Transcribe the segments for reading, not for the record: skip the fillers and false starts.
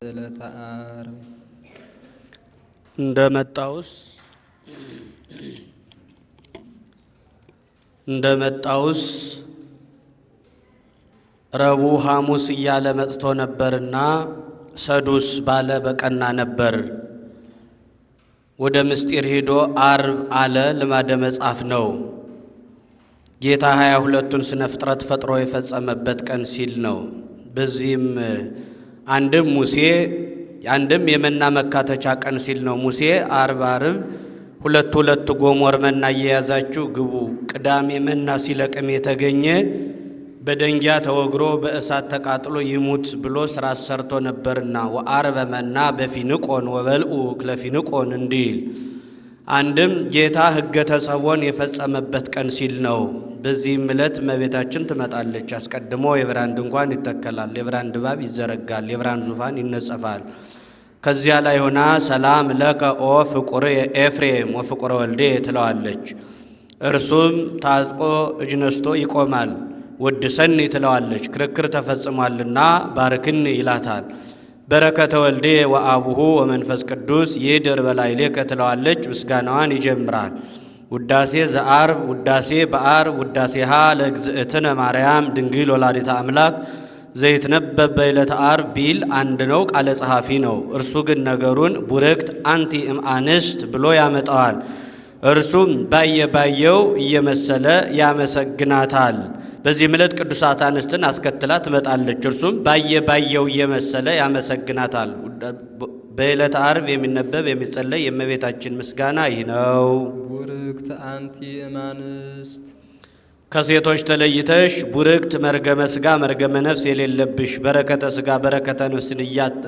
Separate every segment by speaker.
Speaker 1: ዕለተ ዓርብ
Speaker 2: እንደመጣውስ ረቡዕ ሐሙስ እያለ መጥቶ ነበርና ሰዱስ ባለ በቀና ነበር። ወደ ምስጢር ሄዶ ዓርብ አለ። ልማደ መጽሐፍ ነው። ጌታ 22ቱን ስነ ፍጥረት ፈጥሮ የፈጸመበት ቀን ሲል ነው። በዚህም አንድም ሙሴ አንድም የመና መካተቻ ቀን ሲል ነው። ሙሴ ዓርብ ሁለት ጎሞር መና እየያዛችሁ ግቡ፣ ቅዳሜ መና ሲለቅም የተገኘ በደንጊያ ተወግሮ በእሳት ተቃጥሎ ይሙት ብሎ ሥራ ሰርቶ ነበርና ወዓርበ መና በፊንቆን ወበልዑ ክለፊንቆን እንዲል አንድም ጌታ ሕገ ተጸውዖን የፈጸመበት ቀን ሲል ነው። በዚህም ዕለት እመቤታችን ትመጣለች። አስቀድሞ የብርሃን ድንኳን ይተከላል፣ የብርሃን ድባብ ይዘረጋል፣ የብርሃን ዙፋን ይነጸፋል። ከዚያ ላይ ሆና ሰላም ለከ ኦ ፍቁር ኤፍሬም ወፍቁረ ወልዴ ትለዋለች። እርሱም ታጥቆ እጅ ነስቶ ይቆማል። ወድሰኒ ትለዋለች። ክርክር ተፈጽሟልና ባርክኒ ይላታል። በረከተ ወልዴ ወአቡሁ ወመንፈስ ቅዱስ ይድር በላዕሌከ ትለዋለች። ምስጋናዋን ይጀምራል። ውዳሴ ዘዓርብ፣ ውዳሴ በዓርብ፣ ውዳሴሃ ለእግዝእትነ ማርያም ድንግል ወላዲተ አምላክ ዘይትነበብ በዕለተ ዓርብ ቢል አንድ ነው፣ ቃለ ጸሐፊ ነው። እርሱ ግን ነገሩን ቡርክት አንቲ እምአንስት ብሎ ያመጣዋል። እርሱም ባየው እየመሰለ ያመሰግናታል። በዚህ ዕለት ቅዱሳት አንስትን አስከትላ ትመጣለች። እርሱም ባየው እየመሰለ ያመሰግናታል። በዕለተ ዓርብ የሚነበብ የሚጸለይ የእመቤታችን ምስጋና ይህ ነው።
Speaker 1: ቡርክት አንቲ እምአንስት
Speaker 2: ከሴቶች ተለይተሽ ቡርክት መርገመ ሥጋ መርገመ ነፍስ የሌለብሽ በረከተ ሥጋ በረከተ ነፍስን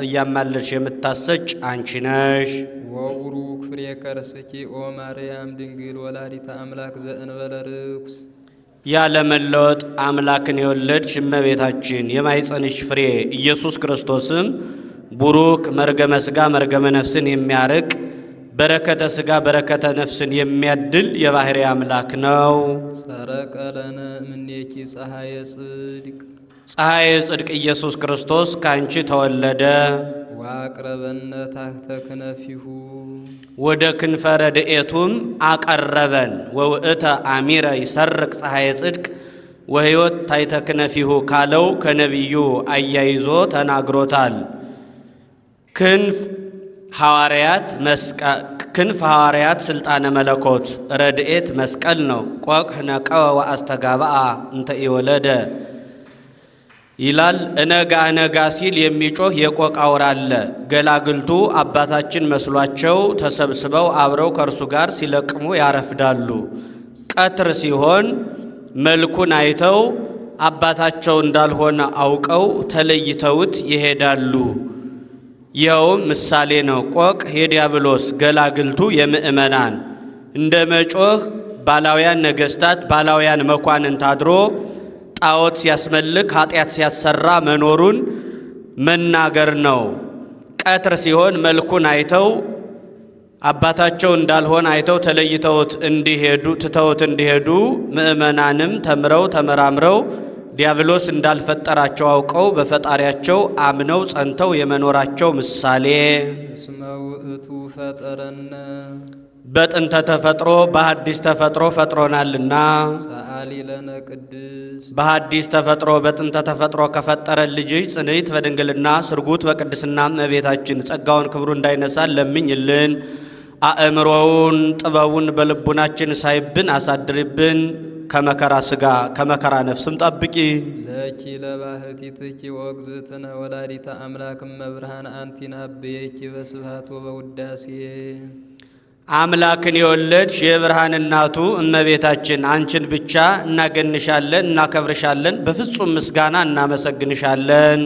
Speaker 2: እያማለሽ የምታሰጭ አንቺ ነሽ።
Speaker 1: ወቡሩክ ፍሬ ከርስኪ ኦ ማርያም ድንግል ወላዲተ አምላክ ዘእንበለ ርኩስ
Speaker 2: ያለመለወጥ አምላክን የወለድሽ እመቤታችን የማኅፀንሽ ፍሬ ኢየሱስ ክርስቶስም ቡሩክ መርገመ ሥጋ መርገመ ነፍስን የሚያርቅ በረከተ ሥጋ በረከተ ነፍስን የሚያድል የባሕርይ አምላክ ነው።
Speaker 1: ሰረቀ ለነ እምኔኪ ፀሐየ ጽድቅ
Speaker 2: ፀሐየ ጽድቅ ኢየሱስ ክርስቶስ ካንቺ ተወለደ።
Speaker 1: ወአቅረበነ ታሕተ ክነፊሁ
Speaker 2: ወደ ክንፈ ረድኤቱም አቀረበን። ወውእተ አሚረ ይሰርቅ ፀሐየ ጽድቅ ወሕይወት ታሕተ ክነፊሁ ካለው ከነቢዩ አያይዞ ተናግሮታል። ክንፍ ሐዋርያት ሥልጣነ መለኮት ረድኤት መስቀል ነው። ቆቅ ነቀወ ወአስተጋብአ እንተ ኢወለደ ይላል። እነጋ ሲል የሚጮህ የቆቅ አውራ አለ። ገላግልቱ አባታችን መስሏቸው ተሰብስበው አብረው ከእርሱ ጋር ሲለቅሙ ያረፍዳሉ። ቀትር ሲሆን መልኩን አይተው አባታቸው እንዳልሆነ አውቀው ተለይተውት ይሄዳሉ። ይኸውም ምሳሌ ነው። ቆቅ የዲያብሎስ ገላግልቱ የምእመናን እንደ መጮህ ባላውያን ነገሥታት ባላውያን መኳንንት አድሮ ጣዖት ሲያስመልክ ኃጢአት ሲያሰራ መኖሩን መናገር ነው። ቀትር ሲሆን መልኩን አይተው አባታቸው እንዳልሆነ አይተው ተለይተውት እንዲሄዱ ምእመናንም ተምረው ተመራምረው ዲያብሎስ እንዳልፈጠራቸው አውቀው በፈጣሪያቸው አምነው ጸንተው የመኖራቸው ምሳሌ
Speaker 1: እስመ ውእቱ ፈጠረነ
Speaker 2: በጥንተ ተፈጥሮ በሐዲስ ተፈጥሮ ፈጥሮናልና።
Speaker 1: ሰአሊ ለነ ቅድስት
Speaker 2: በሐዲስ ተፈጥሮ በጥንተ ተፈጥሮ ከፈጠረን ልጅሽ ጽንዕት በድንግልና ስርጉት በቅድስና እመቤታችን ጸጋውን ክብሩ እንዳይነሳን ለምኝልን። አእምሮውን ጥበቡን በልቡናችን ሳይብን አሳድርብን። ከመከራ ሥጋ ከመከራ ነፍስም ጠብቂ።
Speaker 1: ለኪ ለባህቲትኪ ወእግዝእትነ ወላዲተ አምላክ እመብርሃን አንቲን አብየኪ በስብሐት ወበውዳሴ
Speaker 2: አምላክን የወለድሽ የብርሃን እናቱ እመቤታችን አንቺን ብቻ እናገንሻለን፣ እናከብርሻለን፣ በፍጹም ምስጋና እናመሰግንሻለን።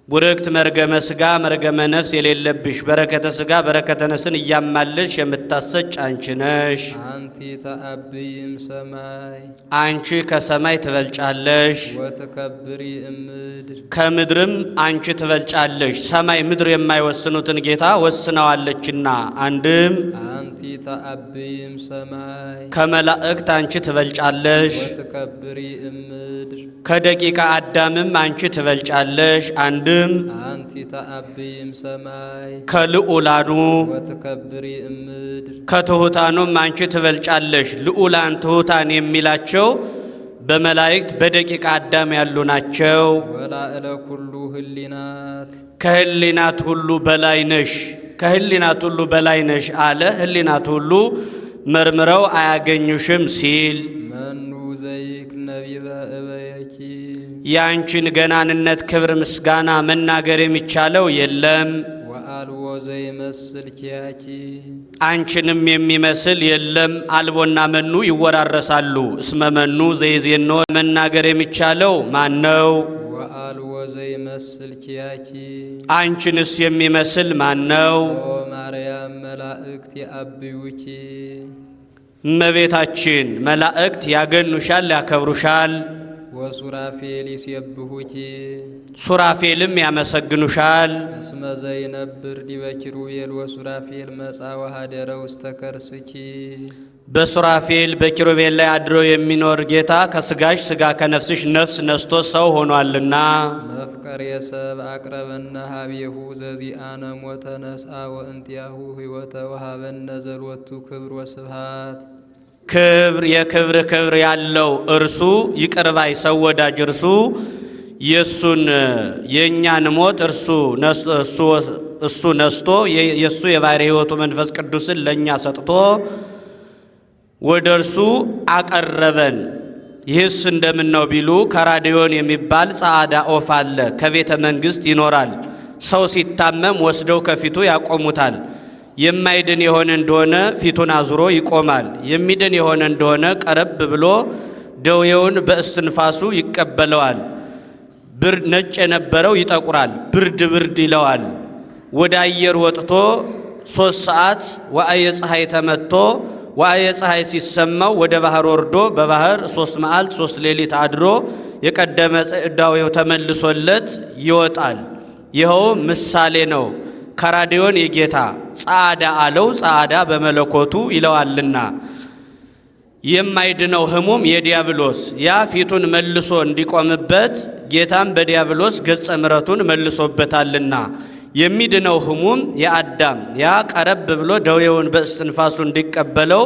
Speaker 2: ቡርክት መርገመ ሥጋ መርገመ ነፍስ የሌለብሽ በረከተ ሥጋ በረከተ ነፍስን እያማለሽ የምታሰጭ አንቺ ነሽ።
Speaker 1: አንቲ ተአብይም ሰማይ
Speaker 2: አንቺ ከሰማይ ትበልጫለሽ።
Speaker 1: ወትከብሪ እምድር
Speaker 2: ከምድርም አንቺ ትበልጫለሽ። ሰማይ ምድር የማይወስኑትን ጌታ ወስነዋለችና። አንድም
Speaker 1: አንቲ አንቲ ተአብይም ሰማይ
Speaker 2: ከመላእክት አንቺ ትበልጫለሽ።
Speaker 1: ወትከብሪ እምድር
Speaker 2: ከደቂቀ አዳምም አንቺ ትበልጫለሽ። አንድም
Speaker 1: አንቲ ተአብይም ሰማይ
Speaker 2: ከልዑላኑ
Speaker 1: ወትከብሪ እምድር
Speaker 2: ከትሑታኑም አንቺ ትበልጫለሽ። ልዑላን ትሑታን የሚላቸው በመላእክት በደቂቀ አዳም ያሉ ናቸው።
Speaker 1: ወላእለ ኩሉ ህሊናት
Speaker 2: ከህሊናት ሁሉ በላይ ነሽ፣ ከህሊናት ሁሉ በላይ ነሽ አለ። ህሊናት ሁሉ መርምረው አያገኙሽም ሲል
Speaker 1: መኑ ዘይክል ነቢበ እበየኪ
Speaker 2: ያንቺን ገናንነት ክብር ምስጋና መናገር የሚቻለው የለም።
Speaker 1: ወአልቦ ዘይመስል ኪያኪ
Speaker 2: አንቺንም የሚመስል የለም። አልቦና መኑ ይወራረሳሉ። እስመ መኑ ዘይዜኖ መናገር የሚቻለው ማን ነው?
Speaker 1: ወአልቦ ዘይመስል ኪያኪ
Speaker 2: አንቺንስ የሚመስል ማን ነው?
Speaker 1: ኦ ማርያም መላእክት ያብዩኪ
Speaker 2: እመቤታችን መላእክት ያገኑሻል፣ ያከብሩሻል።
Speaker 1: ወሱራፌል ይሴብሁኪ
Speaker 2: ሱራፌልም ያመሰግኑሻል።
Speaker 1: እስመ ዘይነብር ዲበ ኪሩቤል ወሱራፌል መጻ ወኀደረ ውስተ ከርስኪ
Speaker 2: በሱራፌል በኪሩቤል ላይ አድሮ የሚኖር ጌታ ከስጋሽ ስጋ ከነፍስሽ ነፍስ ነስቶ ሰው ሆኗልና
Speaker 1: መፍቀር የሰብ አቅረበነ ሀቤሁ ዘዚአነ ሞተ ነስአ ወእንቲአሁ ሕይወተ ወሀበነ ዘልወቱ ክብር ወስብሃት
Speaker 2: ክብር የክብር ክብር ያለው እርሱ ይቅርባይ ሰው ወዳጅ እርሱ የሱን የኛን ሞት እርሱ ነስቶ የሱ የባሕርይ ሕይወቱ መንፈስ ቅዱስን ለኛ ሰጥቶ ወደ እርሱ አቀረበን። ይህስ እንደምን ነው ቢሉ ከራዲዮን የሚባል ጻዕዳ ኦፍ አለ። ከቤተ መንግሥት ይኖራል። ሰው ሲታመም ወስደው ከፊቱ ያቆሙታል። የማይድን የሆነ እንደሆነ ፊቱን አዙሮ ይቆማል። የሚድን የሆነ እንደሆነ ቀረብ ብሎ ደዌውን በእስትንፋሱ ይቀበለዋል። ነጭ የነበረው ይጠቁራል፣ ብርድ ብርድ ይለዋል። ወደ አየር ወጥቶ 3 ሰዓት ወአየ ፀሐይ ተመቶ ወአየ ፀሐይ ሲሰማው ወደ ባህር ወርዶ በባህር 3 መዓልት 3 ሌሊት አድሮ የቀደመ ደዌው ተመልሶለት ይወጣል። ይኸው ምሳሌ ነው። ከራዲዮን የጌታ ጻዕዳ አለው፣ ጻዕዳ በመለኮቱ ይለዋልና። የማይድነው ሕሙም የዲያብሎስ ያ ፊቱን መልሶ እንዲቆምበት ጌታም በዲያብሎስ ገጸ ምሕረቱን መልሶበታልና። የሚድነው ሕሙም የአዳም ያ ቀረብ ብሎ ደዌውን በእስትንፋሱ እንዲቀበለው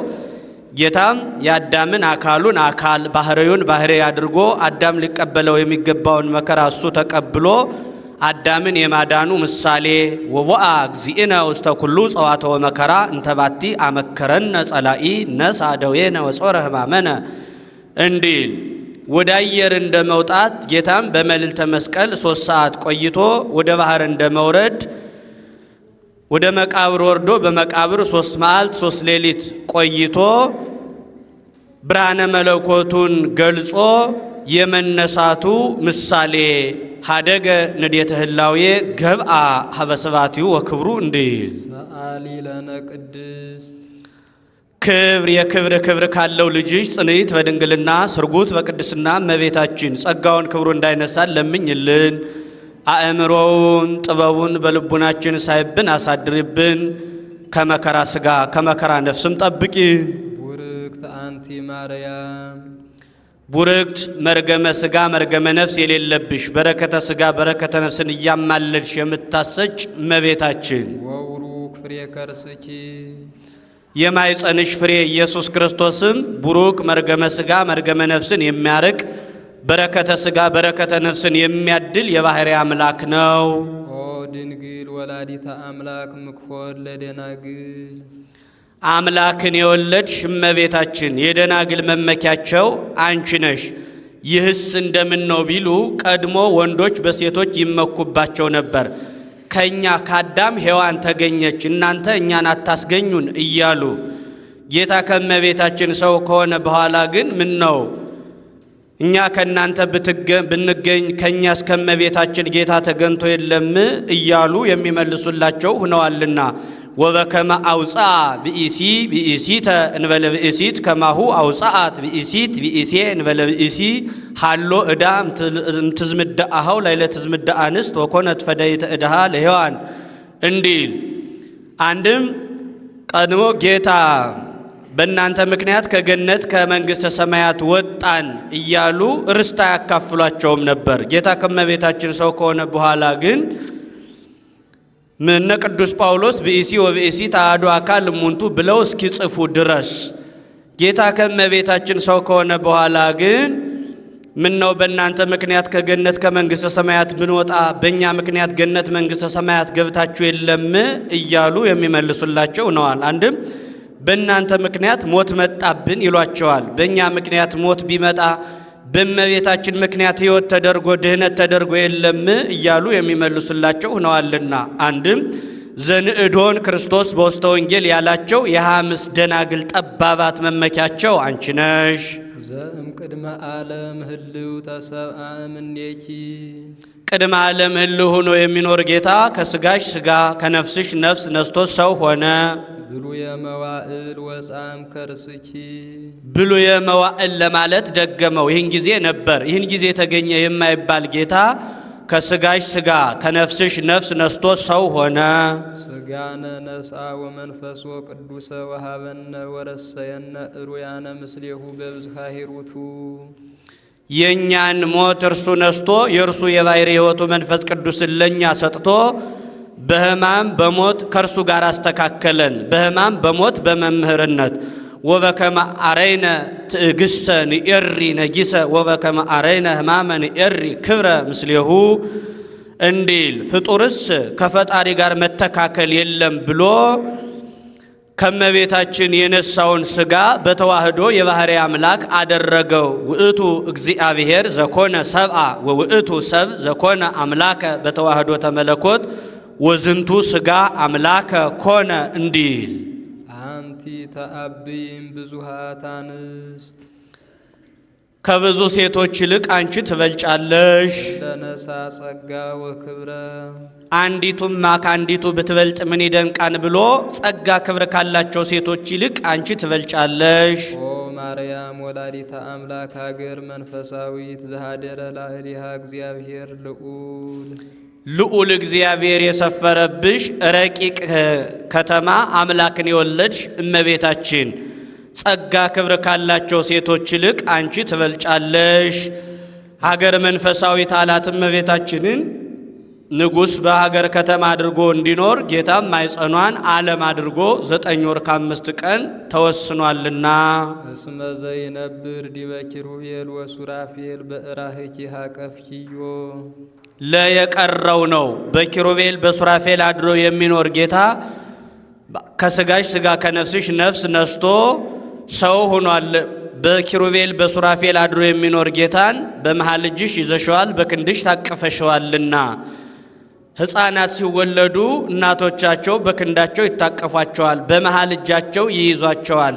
Speaker 2: ጌታም የአዳምን አካሉን አካል ባሕርዩን ባሕርይ አድርጎ አዳም ሊቀበለው የሚገባውን መከራ እሱ ተቀብሎ አዳምን የማዳኑ ምሳሌ ወወአ እግዚእነ ውስተ ኩሉ ጸዋተ ወመከራ እንተባቲ አመከረነ ጸላኢ ነሣ ደዌነ ወጾረ ሕማመነ እንዲል ወደ አየር እንደ መውጣት ጌታም በመልዕልተ መስቀል 3 ሰዓት ቆይቶ ወደ ባህር እንደ መውረድ ወደ መቃብር ወርዶ በመቃብር 3 መዓልት 3 ሌሊት ቆይቶ ብርሃነ መለኮቱን ገልጾ የመነሳቱ ምሳሌ ሀደገ ንዴተ ህላዌ ገብአ ሀበሰባቲው ወክብሩ እንዲል
Speaker 1: ሰአሊ ለነ ቅድስት
Speaker 2: ክብር የክብር ክብር ካለው ልጅሽ ጽንዕት በድንግልና ስርጉት በቅድስና እመቤታችን ጸጋውን ክብሩ እንዳይነሳን ለምኝልን። አእምሮውን ጥበቡን በልቡናችን ሳይብን አሳድርብን። ከመከራ ሥጋ ከመከራ ነፍስም ጠብቂ።
Speaker 1: ቡርክት አንቲ ማርያም
Speaker 2: ቡርክት መርገመ ሥጋ መርገመ ነፍስ የሌለብሽ በረከተ ሥጋ በረከተ ነፍስን እያማለድሽ የምታሰጭ እመቤታችን
Speaker 1: ወቡሩክ ፍሬ ከርስኪ
Speaker 2: የማይጸንሽ ፍሬ ኢየሱስ ክርስቶስም ቡሩክ መርገመ ሥጋ መርገመ ነፍስን የሚያርቅ በረከተ ሥጋ በረከተ ነፍስን የሚያድል የባሕርይ አምላክ ነው።
Speaker 1: ኦ ድንግል ወላዲተ አምላክ ምክሆል ለደናግል
Speaker 2: አምላክን የወለድሽ እመቤታችን የደናግል መመኪያቸው አንቺ ነሽ። ይህስ እንደምን ነው ቢሉ ቀድሞ ወንዶች በሴቶች ይመኩባቸው ነበር። ከኛ ከአዳም ሔዋን ተገኘች እናንተ እኛን አታስገኙን እያሉ ጌታ ከእመቤታችን ሰው ከሆነ በኋላ ግን ምን ነው እኛ ከእናንተ ብንገኝ ከእኛስ ከእመቤታችን ጌታ ተገኝቶ የለም እያሉ የሚመልሱላቸው ሆነዋልና ወበከመ አውፅአ ብእሲ ብእሲተ እንበለ ብእሲት ከማሁ አውፅአት ብእሲት ብእሴ እንበለ ብእሲ ሃሎ ዕዳ እምትዝምደአኸው ላዕለ ትዝምደ አንስት ወኮነት ፈደይተ ዕዳሃ ለሔዋን እንዲል አንድም ቀድሞ ጌታ በእናንተ ምክንያት ከገነት ከመንግሥተ ሰማያት ወጣን እያሉ ርስት አያካፍሏቸውም ነበር። ጌታ ከመቤታችን ሰው ከሆነ በኋላ ግን እነ ቅዱስ ጳውሎስ ብእሲ ወብእሲ ተአሐዱ አካል እሙንቱ ብለው እስኪጽፉ ድረስ ጌታ ከመቤታችን ሰው ከሆነ በኋላ ግን ምነው በእናንተ ምክንያት ከገነት ከመንግሥተ ሰማያት ብንወጣ በእኛ ምክንያት ገነት መንግሥተ ሰማያት ገብታችሁ የለም እያሉ የሚመልሱላቸው ነዋል። አንድም በእናንተ ምክንያት ሞት መጣብን ይሏቸዋል። በእኛ ምክንያት ሞት ቢመጣ በእመቤታችን ምክንያት ሕይወት ተደርጎ ድህነት ተደርጎ የለም እያሉ የሚመልሱላቸው ነዋልና አንድም ዘንዕዶን ክርስቶስ በውስተ ወንጌል ያላቸው የሐምስ ደናግል ጠባባት መመኪያቸው አንቺ ነሽ።
Speaker 1: ዘእም ቅድመ ዓለም ህልው ተሰብአ እምኔኪ
Speaker 2: ቅድመ ዓለም ህልው ሆኖ የሚኖር ጌታ ከስጋሽ ስጋ ከነፍስሽ ነፍስ ነስቶ ሰው ሆነ።
Speaker 1: ብሉየ መዋዕል ወጻም ከርስኪ
Speaker 2: ብሉየ መዋዕል ለማለት ደገመው። ይህን ጊዜ ነበር፣ ይህን ጊዜ ተገኘ የማይባል ጌታ ከስጋሽ ስጋ ከነፍስሽ ነፍስ ነስቶ ሰው ሆነ።
Speaker 1: ስጋነ ነስአ ወመንፈሶ ቅዱሰ ወሃበነ ወረሰየነ እሩያነ ምስሌሁ በብዝሃ ሂሩቱ
Speaker 2: የእኛን ሞት እርሱ ነስቶ የእርሱ የባሕርይ ሕይወቱ መንፈስ ቅዱስን ለእኛ ሰጥቶ በሕማም በሞት ከእርሱ ጋር አስተካከለን። በሕማም በሞት በመምህርነት ወበከመ አረይነ ትዕግስተ ንኤሪ ነጊሰ ወበከመ አረይነ ሕማመ ንኤሪ ክብረ ምስሌሁ እንዲል ፍጡርስ ከፈጣሪ ጋር መተካከል የለም ብሎ ከመቤታችን የነሳውን ሥጋ በተዋህዶ የባሕርይ አምላክ አደረገው። ውእቱ እግዚአብሔር ዘኮነ ሰብአ ወውእቱ ሰብ ዘኮነ አምላከ በተዋህዶ ተመለኮት ወዝንቱ ሥጋ አምላከ ኮነ እንዲል
Speaker 1: አንቲ ተአብይም ብዙሃት አንስት
Speaker 2: ከብዙ ሴቶች ይልቅ አንቺ ትበልጫለሽ።
Speaker 1: ለነሳ ጸጋ ወክብረ
Speaker 2: አንዲቱማ ከአንዲቱ ብትበልጥ ምን ይደንቃን ብሎ ጸጋ ክብር ካላቸው ሴቶች ይልቅ አንቺ ትበልጫለሽ።
Speaker 1: ኦ ማርያም ወላዲተ አምላክ ሀገር መንፈሳዊት ዘሃደረ ላዕሌሃ እግዚአብሔር ልዑል
Speaker 2: እግዚአብሔር የሰፈረብሽ ረቂቅ ከተማ አምላክን የወለድሽ እመቤታችን ጸጋ ክብር ካላቸው ሴቶች ይልቅ አንቺ ትበልጫለሽ። ሀገር መንፈሳዊት አላት እመቤታችንን። ንጉሥ በሀገር ከተማ አድርጎ እንዲኖር ጌታም ማኅፀኗን ዓለም አድርጎ 9 ወር ከ5 ቀን ተወስኗልና
Speaker 1: እስመ ዘይነብር ዲበ ኪሩቤል ወሱራፌል በእራህኪ ሀቀፍኪዮ
Speaker 2: ለየቀረው ነው። በኪሩቤል በሱራፌል አድሮ የሚኖር ጌታ ከስጋሽ ስጋ ከነፍስሽ ነፍስ ነስቶ ሰው ሆኗል። በኪሩቤል በሱራፌል አድሮ የሚኖር ጌታን በመሃል እጅሽ ይዘሸዋል፣ በክንድሽ ታቀፈሸዋልና ሕፃናት ሲወለዱ እናቶቻቸው በክንዳቸው ይታቀፏቸዋል፣ በመሃል እጃቸው ይይዟቸዋል፣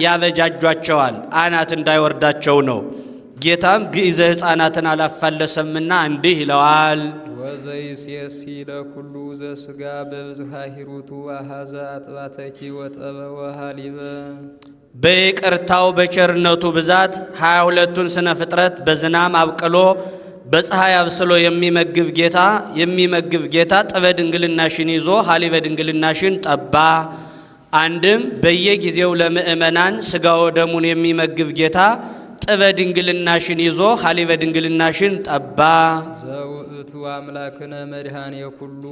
Speaker 2: ያበጃጇቸዋል፣ አናት እንዳይወርዳቸው ነው። ጌታም ግእዘ ሕፃናትን አላፋለሰምና እንዲህ ይለዋል።
Speaker 1: ወዘይሴሲ ለኩሉ ዘሥጋ በብዝሃ ሂሩቱ አሐዘ አጥባተኪ ወጠበ ወሃሊበ
Speaker 2: በይቅርታው በቸርነቱ ብዛት 22ቱን ስነ ፍጥረት በዝናም አብቅሎ በፀሐይ አብስሎ የሚመግብ ጌታ ጥበ ድንግልናሽን ይዞ ሀሊበ ድንግልናሽን ጠባ። አንድም በየጊዜው ለምእመናን ሥጋው ደሙን የሚመግብ ጌታ ጥበ ድንግልናሽን ይዞ ሀሊበ ድንግልናሽን ጠባ።
Speaker 1: ዘውእቱ አምላክነ መድኃኔ ኩሉ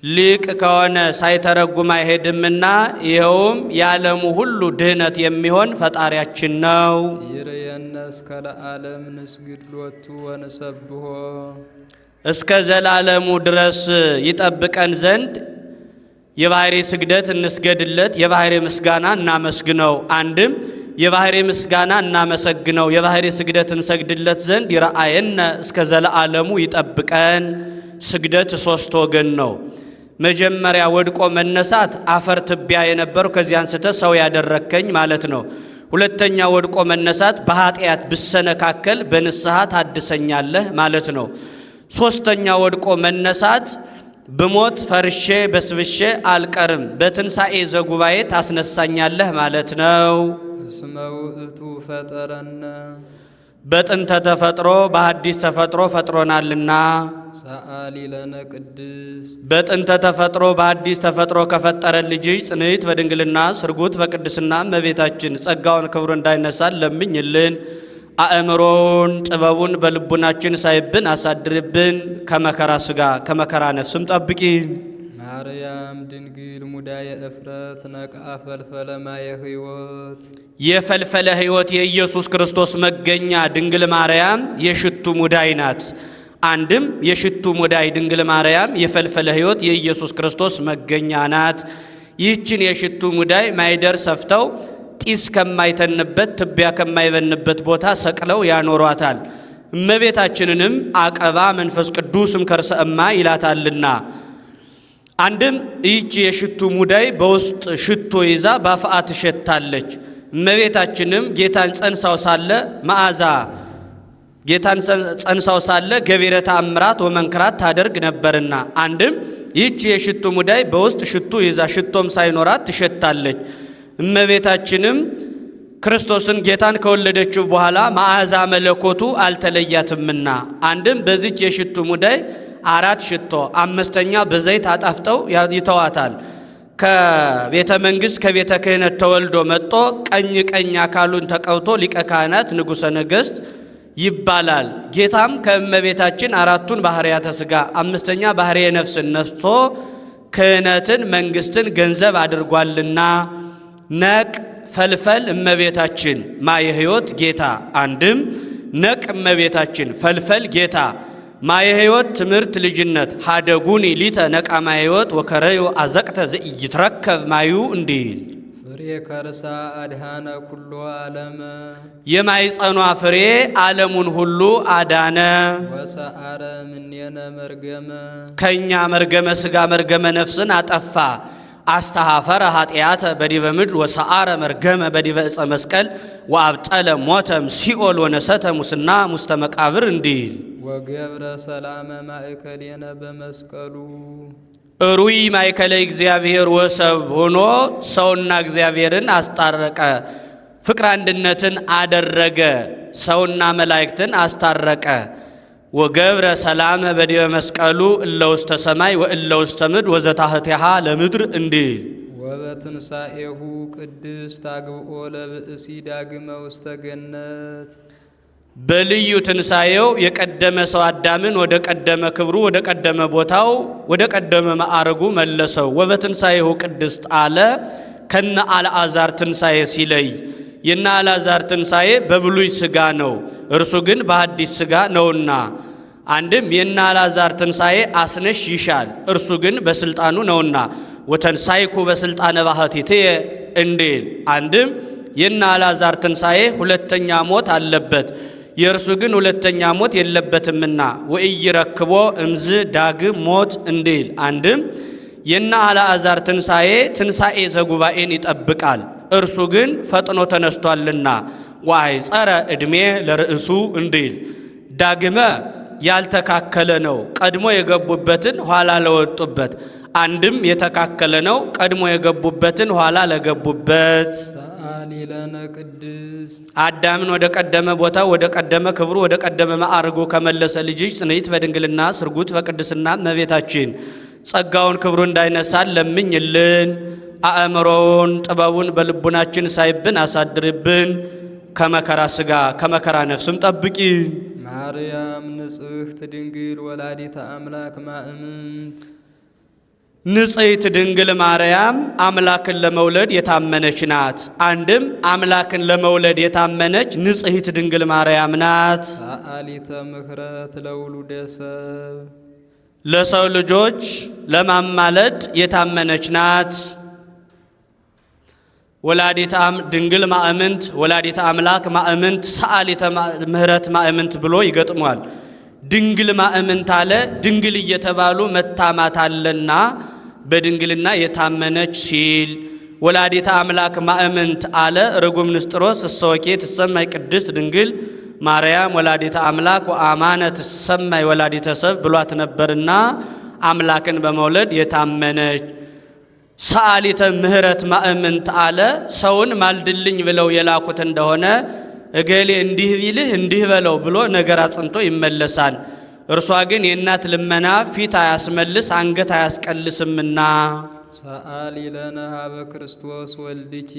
Speaker 2: ሊቅ ከሆነ ሳይተረጉም አይሄድምና ይኸውም የዓለሙ ሁሉ ድህነት የሚሆን ፈጣሪያችን ነው።
Speaker 1: ይርየነ እስከ ለዓለም ንስግድ ሎቱ ወንሰብሖ
Speaker 2: እስከ ዘላለሙ ድረስ ይጠብቀን ዘንድ የባሕርይ ስግደት እንስገድለት፣ የባሕርይ ምስጋና እናመስግነው። አንድም የባሕርይ ምስጋና እናመሰግነው፣ የባሕርይ ስግደት እንሰግድለት ዘንድ ይረአየነ እስከ ዘለዓለሙ ይጠብቀን። ስግደት 3 ወገን ነው። መጀመሪያ ወድቆ መነሳት አፈር ትቢያ የነበረው ከዚህ አንስተ ሰው ያደረከኝ ማለት ነው። ሁለተኛ ወድቆ መነሳት በኃጢአት ብሰነካከል በንስሐ ታድሰኛለህ ማለት ነው። ሶስተኛ ወድቆ መነሳት ብሞት ፈርሼ በስብሼ አልቀርም በትንሣኤ ዘጉባኤ ታስነሳኛለህ ማለት ነው።
Speaker 1: እስመ ውእቱ ፈጠረነ
Speaker 2: በጥንተ ተፈጥሮ በሐዲስ ተፈጥሮ ፈጥሮናልና
Speaker 1: ሰአሊ ለነ ቅድስት
Speaker 2: በጥንተ ተፈጥሮ በሐዲስ ተፈጥሮ ከፈጠረን ልጅሽ ጽንዕት በድንግልና ስርጉት በቅድስና እመቤታችን ጸጋውን ክብሩ እንዳይነሳን ለምኝልን። አእምሮውን ጥበቡን በልቡናችን ሳይብን አሳድርብን። ከመከራ ሥጋ ከመከራ ነፍስም ጠብቂ።
Speaker 1: ማርያም ድንግል ሙዳየ እፍረት ነቅአ ፈልፈለ ማየ ሕይወት
Speaker 2: የፈልፈለ ሕይወት የኢየሱስ ክርስቶስ መገኛ ድንግል ማርያም የሽቱ ሙዳይ ናት። አንድም የሽቱ ሙዳይ ድንግል ማርያም የፈልፈለ ሕይወት የኢየሱስ ክርስቶስ መገኛ ናት። ይህችን የሽቱ ሙዳይ ማይደር ሰፍተው ጢስ ከማይተንበት ትቢያ ከማይበንበት ቦታ ሰቅለው ያኖሯታል። እመቤታችንንም አቀባ መንፈስ ቅዱስም ከርሰ እማ ይላታልና አንድም ይህች የሽቱ ሙዳይ በውስጥ ሽቶ ይዛ ባፍአ ትሸታለች። እመቤታችንም ጌታን ጸንሳው ሳለ መዓዛ ጌታን ጸንሳው ሳለ ገቢረ ተአምራት ወመንክራት ታደርግ ነበርና አንድም ይህች የሽቱ ሙዳይ በውስጥ ሽቱ ይዛ ሽቶም ሳይኖራት ትሸታለች። እመቤታችንም ክርስቶስን ጌታን ከወለደችው በኋላ መዓዛ መለኮቱ አልተለያትምና አንድም በዚች የሽቱ ሙዳይ 4 ሽቶ 5ኛ በዘይት አጣፍጠው ይተዋታል። ከቤተ መንግሥት ከቤተ ክህነት ተወልዶ መጥቶ ቀኝ አካሉን ተቀብቶ ሊቀ ካህናት ንጉሠ ነገሥት ይባላል። ጌታም ከእመቤታችን 4ቱን ባህርያተ ሥጋ 5ኛ ባህርየ ነፍስን ነስቶ ክህነትን መንግሥትን ገንዘብ አድርጓልና ነቅ ፈልፈል እመቤታችን ማየ ሕይወት ጌታ አንድም ነቅ እመቤታችን ፈልፈል ጌታ ማየ ሕይወት ትምህርት ልጅነት ሀደጉኒ ሊተ ነቃ ማየ ሕይወት ወከረዮ አዘቅተ ዘኢይትረከብ ማዩ እንዲል
Speaker 1: ፍሬ ከርሳ አድሃነ ኩሎ ዓለመ
Speaker 2: የማይጸኗ ፍሬ ዓለሙን ሁሉ አዳነ።
Speaker 1: ወሰአረ ምኔነ መርገመ
Speaker 2: ከኛ መርገመ ሥጋ መርገመ ነፍስን አጠፋ። አስተሃፈረ ኃጢአተ በዲበ ምድር ወሰአረ መርገመ በዲበ ዕፀ መስቀል ወአብጠለ ሞተም ሲኦል ወነሰተ ሙስና ሙስተ መቃብር እንዲል
Speaker 1: ወገብረ ሰላመ ማእከሌነ በመስቀሉ
Speaker 2: ሩይ ማእከለ እግዚአብሔር ወሰብ ሆኖ ሰውና እግዚአብሔርን አስታረቀ። ፍቅር አንድነትን አደረገ። ሰውና መላእክትን አስታረቀ። ወገብረ ሰላመ በዲበ መስቀሉ እለ ውስተ ሰማይ ወእለ ውስተ ምድር ወዘታህቲሃ ለምድር እንዲል
Speaker 1: ወበትንሣኤሁ ቅድስት አግብኦ ለብእሲ ዳግመ ውስተ ገነት
Speaker 2: በልዩ ትንሣኤው የቀደመ ሰው አዳምን ወደ ቀደመ ክብሩ ወደ ቀደመ ቦታው ወደ ቀደመ ማዕረጉ መለሰው። ወበትንሣኤሁ ቅድስት አለ ከነ አልዓዛር ትንሣኤ ሲለይ የነ አልዓዛር ትንሣኤ በብሉይ ሥጋ ነው፣ እርሱ ግን በሐዲስ ሥጋ ነውና አንድም የነ አልዓዛር ትንሣኤ አስነሽ ይሻል፣ እርሱ ግን በስልጣኑ ነውና ወተንሣይኩ በስልጣነ ባሕቲትየ እንዲል አንድም የነ አልዓዛር ትንሣኤ ሁለተኛ ሞት አለበት፣ የእርሱ ግን ሁለተኛ ሞት የለበትምና ወኢይረክቦ እምዝ ዳግም ሞት እንዲል አንድም የነ አልዓዛር ትንሣኤ ዘጉባኤን ይጠብቃል፣ እርሱ ግን ፈጥኖ ተነስቷልና ወአይጸረ ዕድሜ ለርእሱ እንዲል ዳግመ ያልተካከለ ነው፣ ቀድሞ የገቡበትን ኋላ ለወጡበት። አንድም የተካከለ ነው፣ ቀድሞ የገቡበትን ኋላ ለገቡበት።
Speaker 1: ሰአሊ ለነ ቅድስት
Speaker 2: አዳምን ወደ ቀደመ ቦታ ወደ ቀደመ ክብሩ ወደ ቀደመ ማዕረጉ ከመለሰ ልጅሽ ጽንዕት በድንግልና ስርጉት በቅድስና እመቤታችን ጸጋውን ክብሩ እንዳይነሳን ለምኝልን። አእምሮውን ጥበቡን በልቡናችን ሳይብን አሳድርብን። ከመከራ ሥጋ ከመከራ ነፍስም ጠብቂ።
Speaker 1: ማርያም ንጽሕት ድንግል ወላዲተ አምላክ ማእምንት
Speaker 2: ንጽሕት ድንግል ማርያም አምላክን ለመውለድ የታመነች ናት። አንድም አምላክን ለመውለድ የታመነች ንጽሕት ድንግል ማርያም ናት።
Speaker 1: ሰአሊተ ምሕረት ለውሉደ ሰብ
Speaker 2: ለሰው ልጆች ለማማለድ የታመነች ናት። ወላዲተ ድንግል ማእምንት ወላዲተ አምላክ ማእምንት ሰአሊተ ምሕረት ማእምንት ብሎ ይገጥሟል። ድንግል ማእምንት አለ ድንግል እየተባሉ መታማት አለና በድንግልና የታመነች ሲል፣ ወላዲተ አምላክ ማእምንት አለ ርጉም ንስጥሮስ እሰወኬ ትሰማይ ቅድስት ድንግል ማርያም ወላዲተ አምላክ ወአማነ ትሰማይ ወላዲተ ሰብ ብሏት ነበርና አምላክን በመውለድ የታመነች። ሰአሊተ ምሕረት ማእምንት አለ ሰውን ማልድልኝ ብለው የላኩት እንደሆነ እገሌ እንዲህ ቢልህ እንዲህ በለው ብሎ ነገር አጽንቶ ይመለሳል። እርሷ ግን የእናት ልመና ፊት አያስመልስ አንገት አያስቀልስምና
Speaker 1: ሰአሊ ለነ ሀበ ክርስቶስ ወልድኪ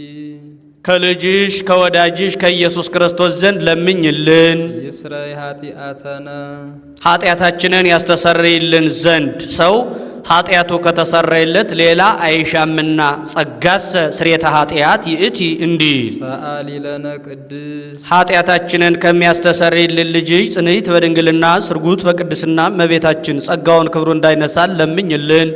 Speaker 2: ከልጅሽ ከወዳጅሽ ከኢየሱስ ክርስቶስ ዘንድ ለምኝልን
Speaker 1: ይስረይ ኃጢአተነ
Speaker 2: ኃጢአታችንን ያስተሰርይልን ዘንድ ሰው ኃጢአቱ ከተሰረየለት ሌላ አይሻምና ጸጋሰ ስርየተ ኃጢአት ይእቲ እንዲል
Speaker 1: ሰአሊ ለነ ቅድስ
Speaker 2: ኃጢአታችንን ከሚያስተሰርይልን ልጅሽ ጽንዕት በድንግልና ስርጉት በቅድስና እመቤታችን ጸጋውን ክብሩ እንዳይነሳን ለምኝልን።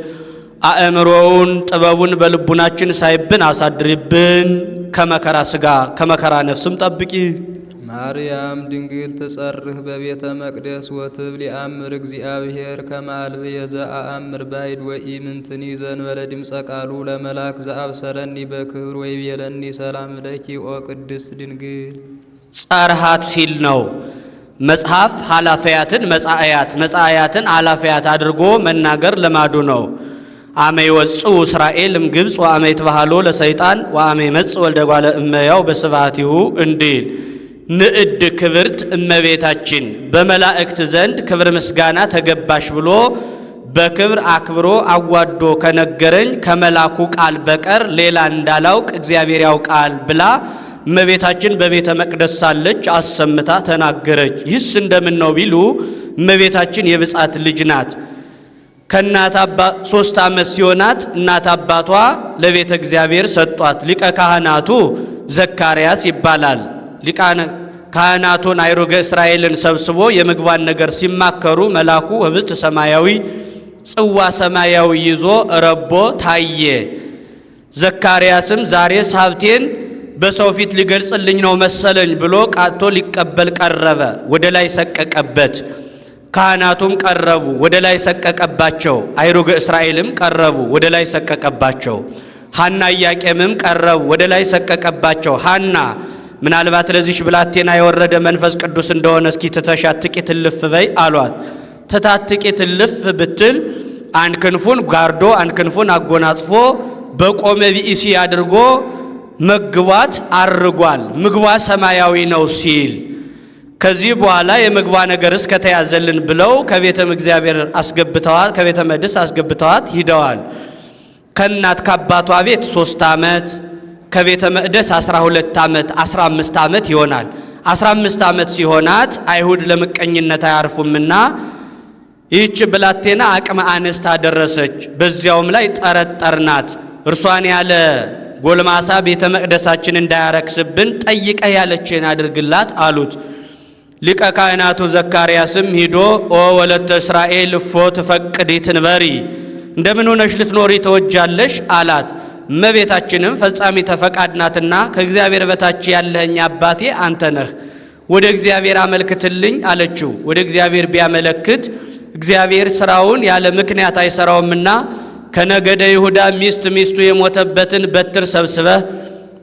Speaker 2: አእምሮውን ጥበቡን በልቡናችን ሳይብን አሳድሪብን። ከመከራ ሥጋ ከመከራ ነፍስም ጠብቂ።
Speaker 1: ማርያም ድንግል ትጸርህ በቤተ መቅደስ ወትብል የአምር እግዚአብሔር ከማልብ የዘአአምር ባይድ ወኢምንትኒ ዘንበለ ድምፀ ቃሉ ለመላክ ዘአብሰረኒ በክብር ወይቤለኒ ሰላም ለኪ ኦ ቅድስት ድንግል።
Speaker 2: ጸርሃት ሲል ነው። መጽሐፍ ኃላፊያትን መጻእያት መጻእያትን ኃላፊያት አድርጎ መናገር ልማዱ ነው። አመ ይወጽኡ እስራኤል እምግብፅ ወአመ ይትባሃሎ ለሰይጣን ወአመ ይመጽእ ወልደ እጓለ እመሕያው በስብሐቲሁ እንዲል ንዕድ ክብርት እመቤታችን በመላእክት ዘንድ ክብር ምስጋና ተገባሽ ብሎ በክብር አክብሮ አዋዶ ከነገረኝ ከመላኩ ቃል በቀር ሌላ እንዳላውቅ እግዚአብሔር ያውቃል ብላ እመቤታችን በቤተ መቅደስ ሳለች አሰምታ ተናገረች። ይህስ እንደምን ነው ቢሉ እመቤታችን የብጻት ልጅ ናት። ከእናት አባ 3 ዓመት ሲሆናት እናት አባቷ ለቤተ እግዚአብሔር ሰጧት። ሊቀ ካህናቱ ዘካርያስ ይባላል። ሊቃነ ካህናቱን አይሮገ እስራኤልን ሰብስቦ የምግባን ነገር ሲማከሩ መልአኩ ህብስት ሰማያዊ ጽዋ ሰማያዊ ይዞ ረቦ ታየ። ዘካርያስም ዛሬስ ሀብቴን በሰው ፊት ሊገልጽልኝ ነው መሰለኝ ብሎ ቃቶ ሊቀበል ቀረበ። ወደ ላይ ሰቀቀበት። ካህናቱም ቀረቡ፣ ወደ ላይ ሰቀቀባቸው። አይሮገ እስራኤልም ቀረቡ፣ ወደ ላይ ሰቀቀባቸው። ሐና ኢያቄምም ቀረቡ፣ ወደ ላይ ሰቀቀባቸው። ሐና ምናልባት ለዚሽ ብላቴና የወረደ መንፈስ ቅዱስ እንደሆነ እስኪ ትተሻት ጥቂት እልፍ በይ አሏት። ትታት ጥቂት እልፍ ብትል አንድ ክንፉን ጋርዶ አንድ ክንፉን አጎናጽፎ በቆመ ቢኢሲ አድርጎ መግቧት አርጓል። ምግቧ ሰማያዊ ነው ሲል ከዚህ በኋላ የምግቧ ነገርስ ከተያዘልን ብለው ከቤተ እግዚአብሔር አስገብተዋት ከቤተ መቅደስ አስገብተዋት ሂደዋል። ከእናት ከአባቷ ቤት 3 ዓመት ከቤተ መቅደስ 12 ዓመት 15 ዓመት ይሆናል። 15 ዓመት ሲሆናት አይሁድ ለምቀኝነት አያርፉምና ይህች ብላቴና አቅመ አንስት አደረሰች። በዚያውም ላይ ጠረጠርናት። እርሷን ያለ ጎልማሳ ቤተ መቅደሳችን እንዳያረክስብን ጠይቀህ ያለችን አድርግላት አሉት። ሊቀ ካህናቱ ዘካርያስም ሂዶ ኦ ወለተ እስራኤል እፎ ትፈቅዲ ትንበሪ እንደምን ሆነሽ ልትኖሪ ተወጃለሽ አላት። እመቤታችንም ፈጻሚ ተፈቃድናትና ከእግዚአብሔር በታች ያለኸኝ አባቴ አንተ ነህ፣ ወደ እግዚአብሔር አመልክትልኝ አለችው። ወደ እግዚአብሔር ቢያመለክት እግዚአብሔር ስራውን ያለ ምክንያት አይሰራውምና ከነገደ ይሁዳ ሚስቱ የሞተበትን በትር ሰብስበህ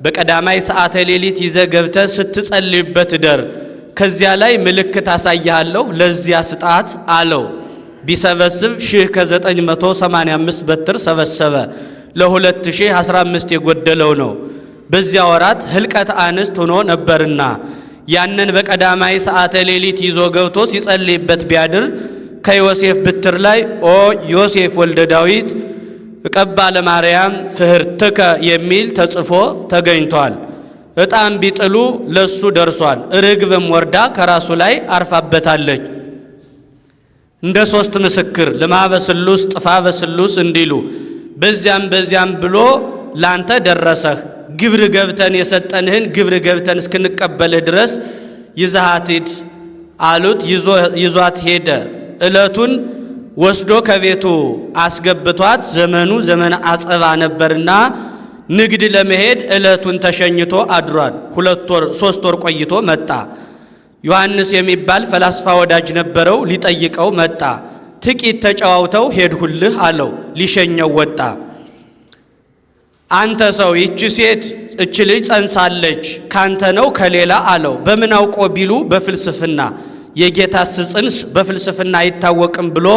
Speaker 2: በቀዳማይ ሰዓተ ሌሊት ይዘህ ገብተህ ስትጸልይበት እደር፣ ከዚያ ላይ ምልክት አሳይሃለሁ፣ ለዚያ ስጣት አለው። ቢሰበስብ 1985 በትር ሰበሰበ። ለ2015 የጎደለው ነው። በዚያ ወራት ህልቀት አንስት ሆኖ ነበርና ያንን በቀዳማይ ሰዓተ ሌሊት ይዞ ገብቶ ሲጸልይበት ቢያድር ከዮሴፍ ብትር ላይ ኦ ዮሴፍ ወልደ ዳዊት እቀባ ለማርያም ፍህርትከ የሚል ተጽፎ ተገኝቷል። ዕጣም ቢጥሉ ለሱ ደርሷል። ርግብም ወርዳ ከራሱ ላይ አርፋበታለች። እንደ 3 ምስክር ልማበ ስሉስ ጥፋ በስሉስ እንዲሉ በዚያም ብሎ ላንተ ደረሰህ። ግብር ገብተን የሰጠንህን ግብር ገብተን እስክንቀበልህ ድረስ ይዘሃት ሂድ አሉት። ይዟት ሄደ። ዕለቱን ወስዶ ከቤቱ አስገብቷት ዘመኑ ዘመነ አጸባ ነበርና ንግድ ለመሄድ ዕለቱን ተሸኝቶ አድሯል። 2 ወር 3 ወር ቆይቶ መጣ። ዮሐንስ የሚባል ፈላስፋ ወዳጅ ነበረው። ሊጠይቀው መጣ። ጥቂት ተጨዋውተው ሄድሁልህ አለው። ሊሸኘው ወጣ። አንተ ሰው ይህች ሴት እች ልጅ ጸንሳለች ካንተ ነው ከሌላ አለው። በምን አውቆ ቢሉ በፍልስፍና የጌታስ ጽንስ በፍልስፍና አይታወቅም ብሎ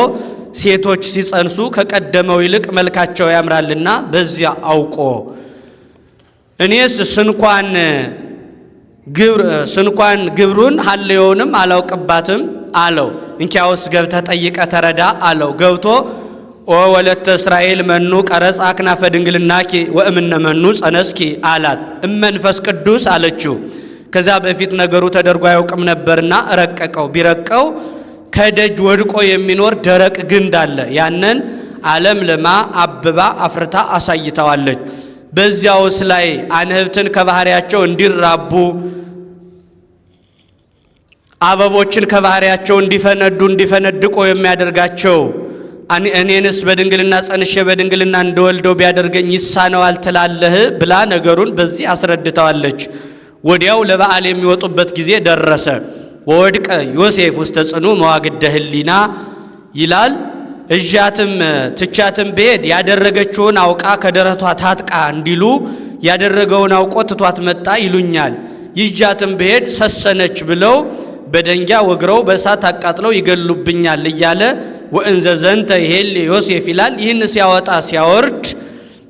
Speaker 2: ሴቶች ሲጸንሱ ከቀደመው ይልቅ መልካቸው ያምራልና በዚያ አውቆ እኔስ ስንኳን ስንኳን ግብሩን ሀልዮውንም አላውቅባትም አለው። እንኪያውስ ገብተህ ጠይቀህ ተረዳ አለው። ገብቶ ኦ ወለተ እስራኤል መኑ ቀረጽ አክናፈ ድንግልናኪ ወእምነ መኑ ጸነስኪ አላት። እመንፈስ ቅዱስ አለችው። ከዛ በፊት ነገሩ ተደርጎ አያውቅም ነበርና ረቀቀው። ቢረቀው ከደጅ ወድቆ የሚኖር ደረቅ ግንድ አለ። ያንን ዓለም ለማ አብባ አፍርታ አሳይተዋለች። በዚያውስ ላይ አንህብትን ከባህሪያቸው እንዲራቡ አበቦችን ከባህሪያቸው እንዲፈነድቆ የሚያደርጋቸው እኔንስ በድንግልና ጸንሼ በድንግልና እንደወልደው ቢያደርገኝ ይሳነዋል ትላለህ ብላ ነገሩን በዚህ አስረድተዋለች። ወዲያው ለበዓል የሚወጡበት ጊዜ ደረሰ። ወወድቀ ዮሴፍ ውስተ ጽኑ መዋግደ ህሊና ይላል። እዣትም ትቻትም ብሄድ ያደረገችውን አውቃ ከደረቷ ታጥቃ እንዲሉ ያደረገውን አውቆ ትቷት መጣ ይሉኛል። ይዣትም ብሄድ ሰሰነች ብለው በደንጊያ ወግረው በእሳት አቃጥለው ይገሉብኛል እያለ ወእንዘ ዘንተ ይሄል ዮሴፍ ይላል። ይህን ሲያወጣ ሲያወርድ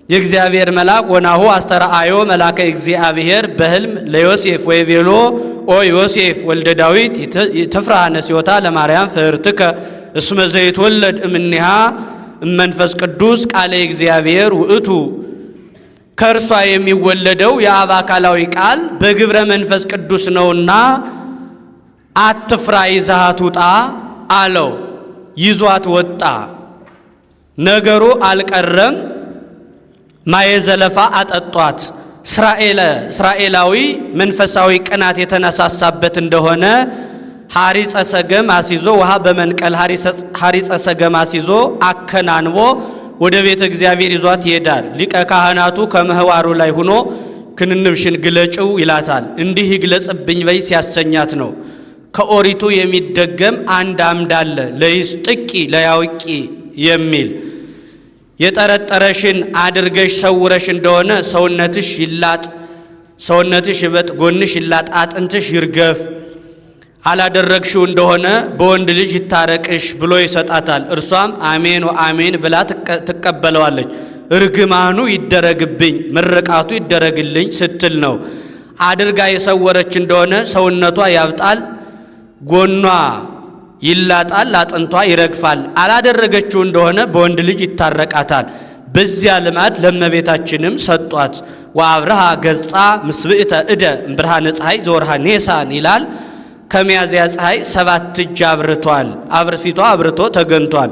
Speaker 2: የእግዚአብሔር መልአክ ወናሁ አስተርአዮ መልአከ እግዚአብሔር በህልም ለዮሴፍ ወይቤሎ ኦ ዮሴፍ ወልደ ዳዊት ትፍራህ ነሲዮታ ለማርያም ፍርትከ እስመ ዘይትወለድ እምኔሃ መንፈስ ቅዱስ ቃለ እግዚአብሔር ውእቱ። ከእርሷ የሚወለደው የአብ አካላዊ ቃል በግብረ መንፈስ ቅዱስ ነውና አትፍራ ይዛሃት ውጣ አለው። ይዟት ወጣ። ነገሩ አልቀረም። ማየዘለፋ አጠጧት። እስራኤላዊ መንፈሳዊ ቅናት የተነሳሳበት እንደሆነ ሐሪጸ ሰገም አስይዞ ውሃ በመንቀል ሐሪጸ ሰገም አስይዞ አከናንቦ ወደ ቤተ እግዚአብሔር ይዟት ይሄዳል። ሊቀ ካህናቱ ከመህዋሩ ላይ ሆኖ ክንንብሽን ግለጭው ይላታል። እንዲህ ይግለጽብኝ በይ ሲያሰኛት ነው። ከኦሪቱ የሚደገም አንድ አምድ አለ ለይስጥቂ ለያውቂ የሚል የጠረጠረሽን አድርገሽ ሰውረሽ እንደሆነ ሰውነትሽ ይላጥ፣ ሰውነትሽ ይበጥ፣ ጎንሽ ይላጥ፣ አጥንትሽ ይርገፍ። አላደረግሽው እንደሆነ በወንድ ልጅ ይታረቅሽ ብሎ ይሰጣታል። እርሷም አሜን ወአሜን ብላ ትቀበለዋለች። እርግማኑ ይደረግብኝ ምርቃቱ ይደረግልኝ ስትል ነው። አድርጋ የሰወረች እንደሆነ ሰውነቷ ያብጣል፣ ጎኗ ይላጣል፣ አጥንቷ ይረግፋል። አላደረገችው እንደሆነ በወንድ ልጅ ይታረቃታል። በዚያ ልማድ ለእመቤታችንም ሰጧት። ወአብርሃ ገጻ ምስብእተ እደ እምብርሃነ ፀሐይ ዘወርሃ ኔሳን ይላል። ከሚያዝያ ፀሐይ 7 እጅ አብርቷል። ፊቷ አብርቶ ተገንቷል።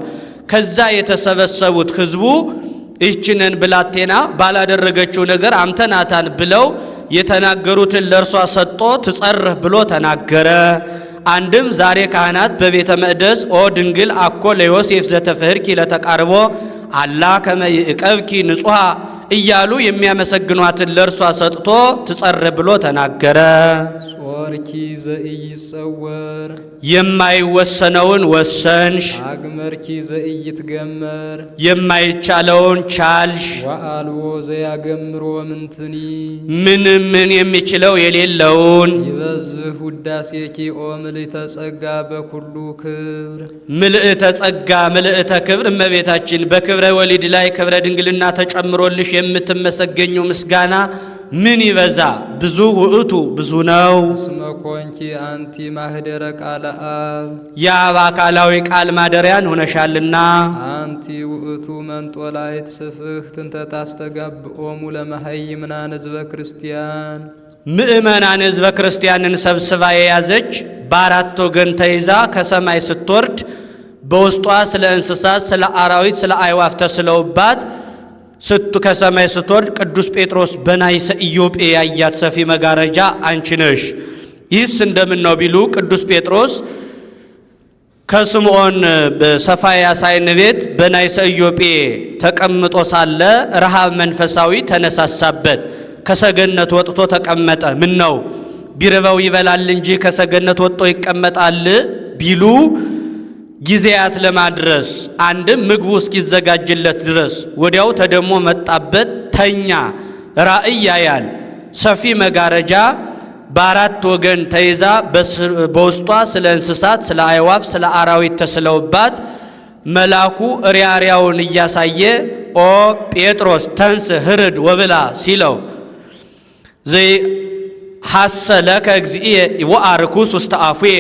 Speaker 2: ከዛ የተሰበሰቡት ህዝቡ ይህችንን ብላቴና ባላደረገችው ነገር አምተናታን ብለው የተናገሩትን ለእርሷ ሰጥቶ ትጸርህ ብሎ ተናገረ። አንድም ዛሬ ካህናት በቤተ መቅደስ ኦ ድንግል አኮ ለዮሴፍ ዘተፈህርኪ ለተቃርቦ አላ ከመ ይዕቀብኪ ንጹሃ እያሉ የሚያመሰግኗትን ለእርሷ ሰጥቶ ትጸርህ ብሎ ተናገረ።
Speaker 1: ጾርኪ ዘኢይጸወር
Speaker 2: የማይወሰነውን ወሰንሽ፣
Speaker 1: አግመርኪ ዘኢይትገመር
Speaker 2: የማይቻለውን ቻልሽ።
Speaker 1: ወአልቦ ዘያገምሮ ምንትኒ
Speaker 2: ምን የሚችለው የሌለውን።
Speaker 1: ይበዝህ ውዳሴኪ ኦ ምልዕተ ጸጋ በኩሉ ክብር
Speaker 2: ምልዕተ ጸጋ ምልዕተ ክብር እመቤታችን በክብረ ወሊድ ላይ ክብረ ድንግልና ተጨምሮልሽ የምትመሰገኙ ምስጋና ምን ይበዛ ብዙ ውእቱ ብዙ ነው።
Speaker 1: እስመ ኮንኪ አንቲ ማህደረ ቃለ አብ
Speaker 2: የአብ አካላዊ ቃል ማደሪያን ሆነሻልና።
Speaker 1: አንቲ ውእቱ መንጦላይት ስፍሕት እንተ ታስተጋብኦሙ ለመሃይምናን ሕዝበ ክርስቲያን
Speaker 2: ምእመናን ሕዝበ ክርስቲያንን ሰብስባ የያዘች በአራት ወገን ተይዛ ከሰማይ ስትወርድ በውስጧ ስለ እንስሳት፣ ስለ አራዊት፣ ስለ አዕዋፍ ተስለውባት ከሰማይ ስትወርድ ቅዱስ ጴጥሮስ በናይሰ ኢዮጴ ያያት ሰፊ መጋረጃ አንቺ ነሽ። ይህስ እንደምን ነው ቢሉ ቅዱስ ጴጥሮስ ከስምዖን በሰፋያ ሳይን ቤት በናይሰ ኢዮጴ ተቀምጦ ሳለ ረሃብ መንፈሳዊ ተነሳሳበት። ከሰገነት ወጥቶ ተቀመጠ። ምን ነው ቢርበው ይበላል እንጂ ከሰገነት ወጥቶ ይቀመጣል ቢሉ ጊዜያት ለማድረስ አንድም ምግቡ እስኪዘጋጅለት ድረስ ወዲያው ተደሞ መጣበት። ተኛ። ራእይ ያያል። ሰፊ መጋረጃ በአራት ወገን ተይዛ በውስጧ ስለ እንስሳት፣ ስለ አዕዋፍ፣ ስለ አራዊት ተስለውባት መልአኩ ሪያሪያውን እያሳየ ኦ ጴጥሮስ ተንስ ህርድ ወብላ ሲለው ሐሰለከ እግዚእየ ወአርኩስ ውስተ አፉየ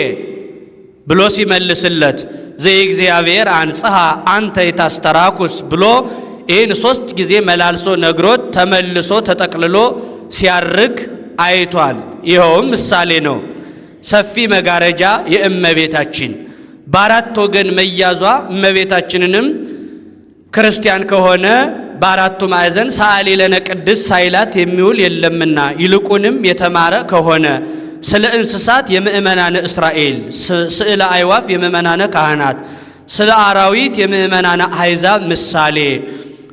Speaker 2: ብሎ ሲመልስለት ዘእግዚአብሔር አንጽሐ አንተ የታስተራኩስ ብሎ ይህን 3 ጊዜ መላልሶ ነግሮት ተመልሶ ተጠቅልሎ ሲያርግ አይቷል። ይኸውም ምሳሌ ነው። ሰፊ መጋረጃ የእመቤታችን በአራት ወገን መያዟ እመቤታችንንም ክርስቲያን ከሆነ በአራቱ ማዕዘን ሰአሊ ለነ ቅድስት ሳይላት የሚውል የለምና ይልቁንም የተማረ ከሆነ ስለ እንስሳት የምእመናነ እስራኤል፣ ስለ አዕዋፍ የምእመናነ ካህናት፣ ስለ አራዊት የምእመናነ አሕዛብ ምሳሌ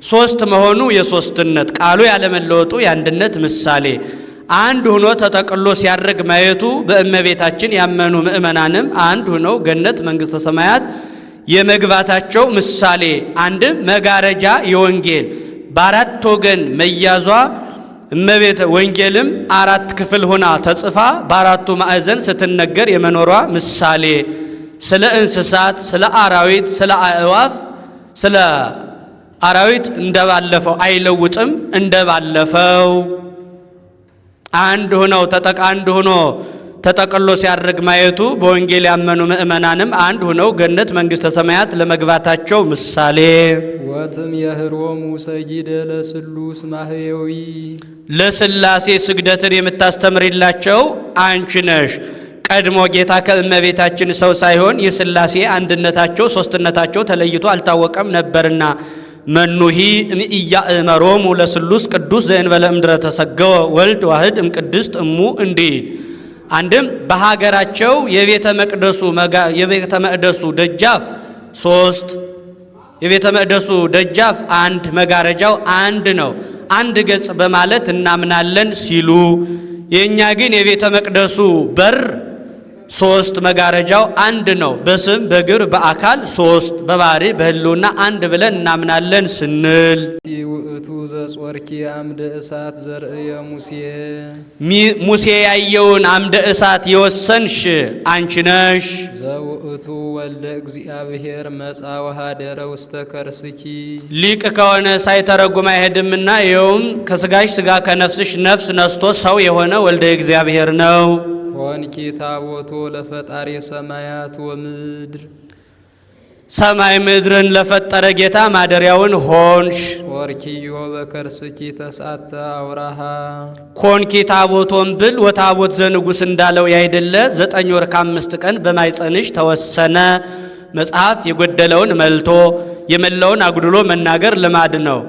Speaker 2: 3 መሆኑ የሶስትነት ቃሉ ያለመለወጡ የአንድነት ምሳሌ አንድ ሆኖ ተጠቅሎ ሲያርግ ማየቱ በእመቤታችን ያመኑ ምእመናንም አንድ ሆነው ገነት መንግሥተ ሰማያት የመግባታቸው ምሳሌ አንድም መጋረጃ የወንጌል በአራት ወገን መያዟ እመቤት ወንጌልም 4 ክፍል ሆና ተጽፋ በአራቱ ማዕዘን ስትነገር የመኖሯ ምሳሌ ስለ እንስሳት፣ ስለ አራዊት፣ ስለ አዕዋፍ ስለ አራዊት እንደባለፈው አይለውጥም። እንደባለፈው አንድ ሆነው አንድ ሆኖ ተጠቅሎ ሲያርግ ማየቱ በወንጌል ያመኑ ምእመናንም አንድ ሆነው ገነት መንግሥተ ሰማያት ለመግባታቸው ምሳሌ
Speaker 1: ወትም የህሮሙ ሰጊደ ለስሉስ ማህየዊ
Speaker 2: ለስላሴ ስግደትን የምታስተምሪላቸው አንቺ ነሽ። ቀድሞ ጌታ ከእመቤታችን ሰው ሳይሆን የስላሴ አንድነታቸው ሶስትነታቸው ተለይቶ አልታወቀም ነበርና መኑሂ እምኢያእመሮሙ ለስሉስ ቅዱስ ዘእንበለ እምድረ ተሰገወ ወልድ ዋህድ እምቅድስት እሙ እንዲል አንድም በሀገራቸው የቤተ መቅደሱ ደጃፍ 3 የቤተ መቅደሱ ደጃፍ 1 መጋረጃው 1 ነው። 1 ገጽ በማለት እናምናለን ሲሉ የኛ ግን የቤተ መቅደሱ በር 3 መጋረጃው 1 ነው። በስም በግብር በአካል 3 በባህሪ በህልውና 1 ብለን እናምናለን ስንል
Speaker 1: ውእቱ ዘጾርኪ አምደ እሳት ዘርእየ
Speaker 2: ሙሴ ያየውን አምደ እሳት የወሰንሽ አንቺ ነሽ።
Speaker 1: ዘውእቱ ወልደ እግዚአብሔር መጻ ወኀደረ ውስተ ከርስኪ
Speaker 2: ሊቅ ከሆነ ሳይተረጉም አይሄድምና ይኸውም ከስጋሽ ስጋ ከነፍስሽ ነፍስ ነስቶ ሰው የሆነ ወልደ እግዚአብሔር ነው።
Speaker 1: ኮንኪ ታቦቶ ለፈጣሪ ሰማያት ወምድር
Speaker 2: ሰማይ ምድርን ለፈጠረ ጌታ ማደሪያውን ሆንሽ።
Speaker 1: ጾርኪዮ በከርስኪ ተስዓተ አውራሃ
Speaker 2: ኮንኪ ታቦቶም ብል ወታቦት ዘንጉስ እንዳለው ያይደለ 9 ወር ከ5 ቀን በማይጸንሽ ተወሰነ። መጽሐፍ የጎደለውን መልቶ የመላውን አጉድሎ መናገር ልማድ ነው።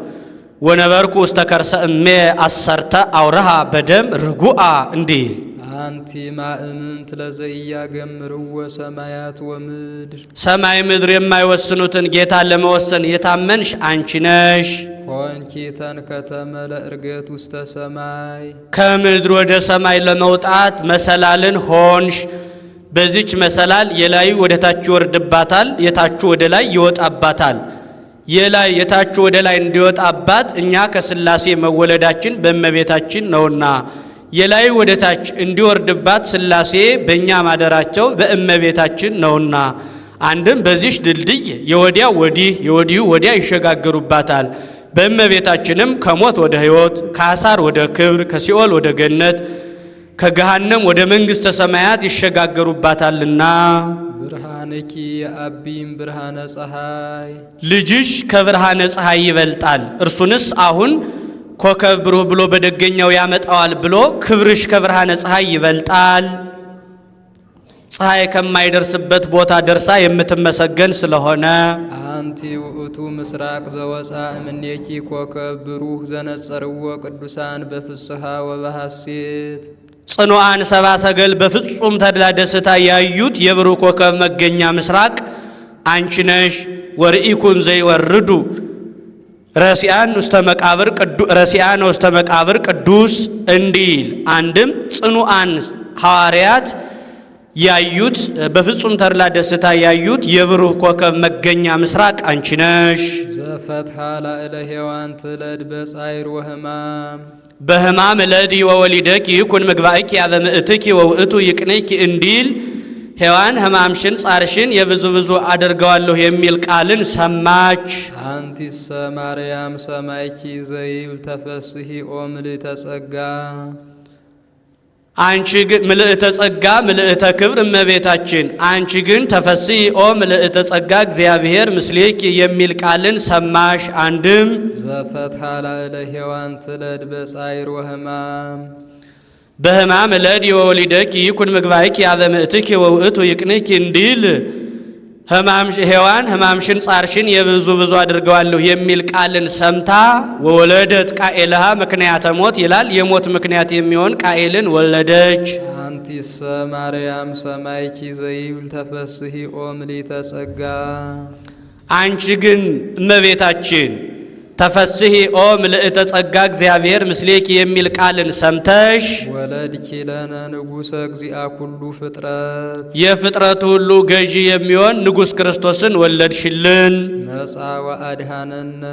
Speaker 2: ወነበርኩ ውስተ ከርሰ እሜ 10 አውራሃ በደም ርጉአ እንዲል
Speaker 1: አንቲ ማእምንት ለዘኢያገምርዎ ሰማያት ወምድር
Speaker 2: ሰማይ ምድር የማይወስኑትን ጌታ ለመወሰን የታመንሽ አንቺ ነሽ።
Speaker 1: ኮንኪ ተንከተመ ለዕርገት ውስተ ሰማይ
Speaker 2: ከምድር ወደ ሰማይ ለመውጣት መሰላልን ሆንሽ። በዚች መሰላል የላዩ ወደ ታች ይወርድባታል፣ የታቹ ወደ ላይ ይወጣባታል። የላይ የታቹ ወደ ላይ እንዲወጣባት እኛ ከስላሴ መወለዳችን በእመቤታችን ነውና የላይ ወደ ታች እንዲወርድባት ስላሴ በእኛ ማደራቸው በእመቤታችን ነውና አንድም በዚህ ድልድይ የወዲያ ወዲህ የወዲሁ ወዲያ ይሸጋገሩባታል። በእመቤታችንም ከሞት ወደ ሕይወት፣ ከአሳር ወደ ክብር፣ ከሲኦል ወደ ገነት፣ ከገሃነም ወደ መንግሥተ ሰማያት ይሸጋገሩባታልና
Speaker 1: ብርሃንኪ የአቢም ብርሃነ ፀሐይ
Speaker 2: ልጅሽ ከብርሃነ ፀሐይ ይበልጣል። እርሱንስ አሁን ኮከብ ብሩህ ብሎ በደገኛው ያመጣዋል ብሎ ክብርሽ ከብርሃነ ፀሐይ ይበልጣል። ፀሐይ ከማይደርስበት ቦታ ደርሳ የምትመሰገን ስለሆነ
Speaker 1: አንቲ ውእቱ ምስራቅ ዘወፃ እምኔኪ ኮከብ ብሩህ ዘነጸርዎ ቅዱሳን በፍስሐ ወበሐሴት
Speaker 2: ጽኑዓን ሰብአ ሰገል በፍጹም ተድላ ደስታ ያዩት የብሩህ ኮከብ መገኛ ምስራቅ አንቺ ነሽ። ወርኢኩን ዘይወርዱ ረሲአን ውስተ መቃብር ቅዱስ እንዲል አንድም ጽኑዓን ሐዋርያት ያዩት በፍጹም ተድላ ደስታ ያዩት የብሩህ ኮከብ መገኛ ምስራቅ አንቺ ነሽ።
Speaker 1: ዘፈትሐ ላዕለ ሔዋን ትለድ በጻይር ወሕማም
Speaker 2: በሕማም እለዲ ወወሊደኪ ይኩን ምግባእኪ ያበ ምእትኪ ወውእቱ ይቅንኪ እንዲል ሔዋን ሕማምሽን ጻርሽን የብዙ ብዙ አድርገዋለሁ የሚል ቃልን ሰማች።
Speaker 1: አንቲሰ ማርያም ሰማይኪ ዘይብል ተፈስሒ ኦ ምልዕተ ጸጋ
Speaker 2: አንቺ ግን ምልዕተ ጸጋ ምልዕተ ክብር እመቤታችን አንቺ ግን ተፈሥሒ ኦ ምልዕተ ጸጋ እግዚአብሔር ምስሌኪ የሚል ቃልን ሰማሽ። አንድም
Speaker 1: ዘፈትሐ ላዕለ ሔዋን ትለድ በጻዕር ወሕማም
Speaker 2: በሕማም እለድ የወሊደኪ ይኩን ምግባይኪ ያበ ምእትኪ ወውእቱ ይቅንኪ እንዲል ሔዋን ሕማምሽን ጻርሽን የብዙ አድርገዋለሁ የሚል ቃልን ሰምታ ወወለደት ቃኤልሃ ምክንያተ ሞት ይላል። የሞት ምክንያት የሚሆን ቃኤልን ወለደች።
Speaker 1: አንቲሰ ማርያም ሰማይኪ ዘይብል ተፈሥሒ ኦ ምልዕተ ጸጋ
Speaker 2: አንቺ ግን እመቤታችን ተፈሥሒ ኦ ምልዕተ ጸጋ እግዚአብሔር ምስሌኪ የሚል ቃልን ሰምተሽ
Speaker 1: ወለድኪ ለነ ንጉሠ እግዚአ ኩሉ ፍጥረት
Speaker 2: የፍጥረት ሁሉ ገዢ የሚሆን ንጉሥ ክርስቶስን ወለድሽልን።
Speaker 1: መጻ ወአድኀነነ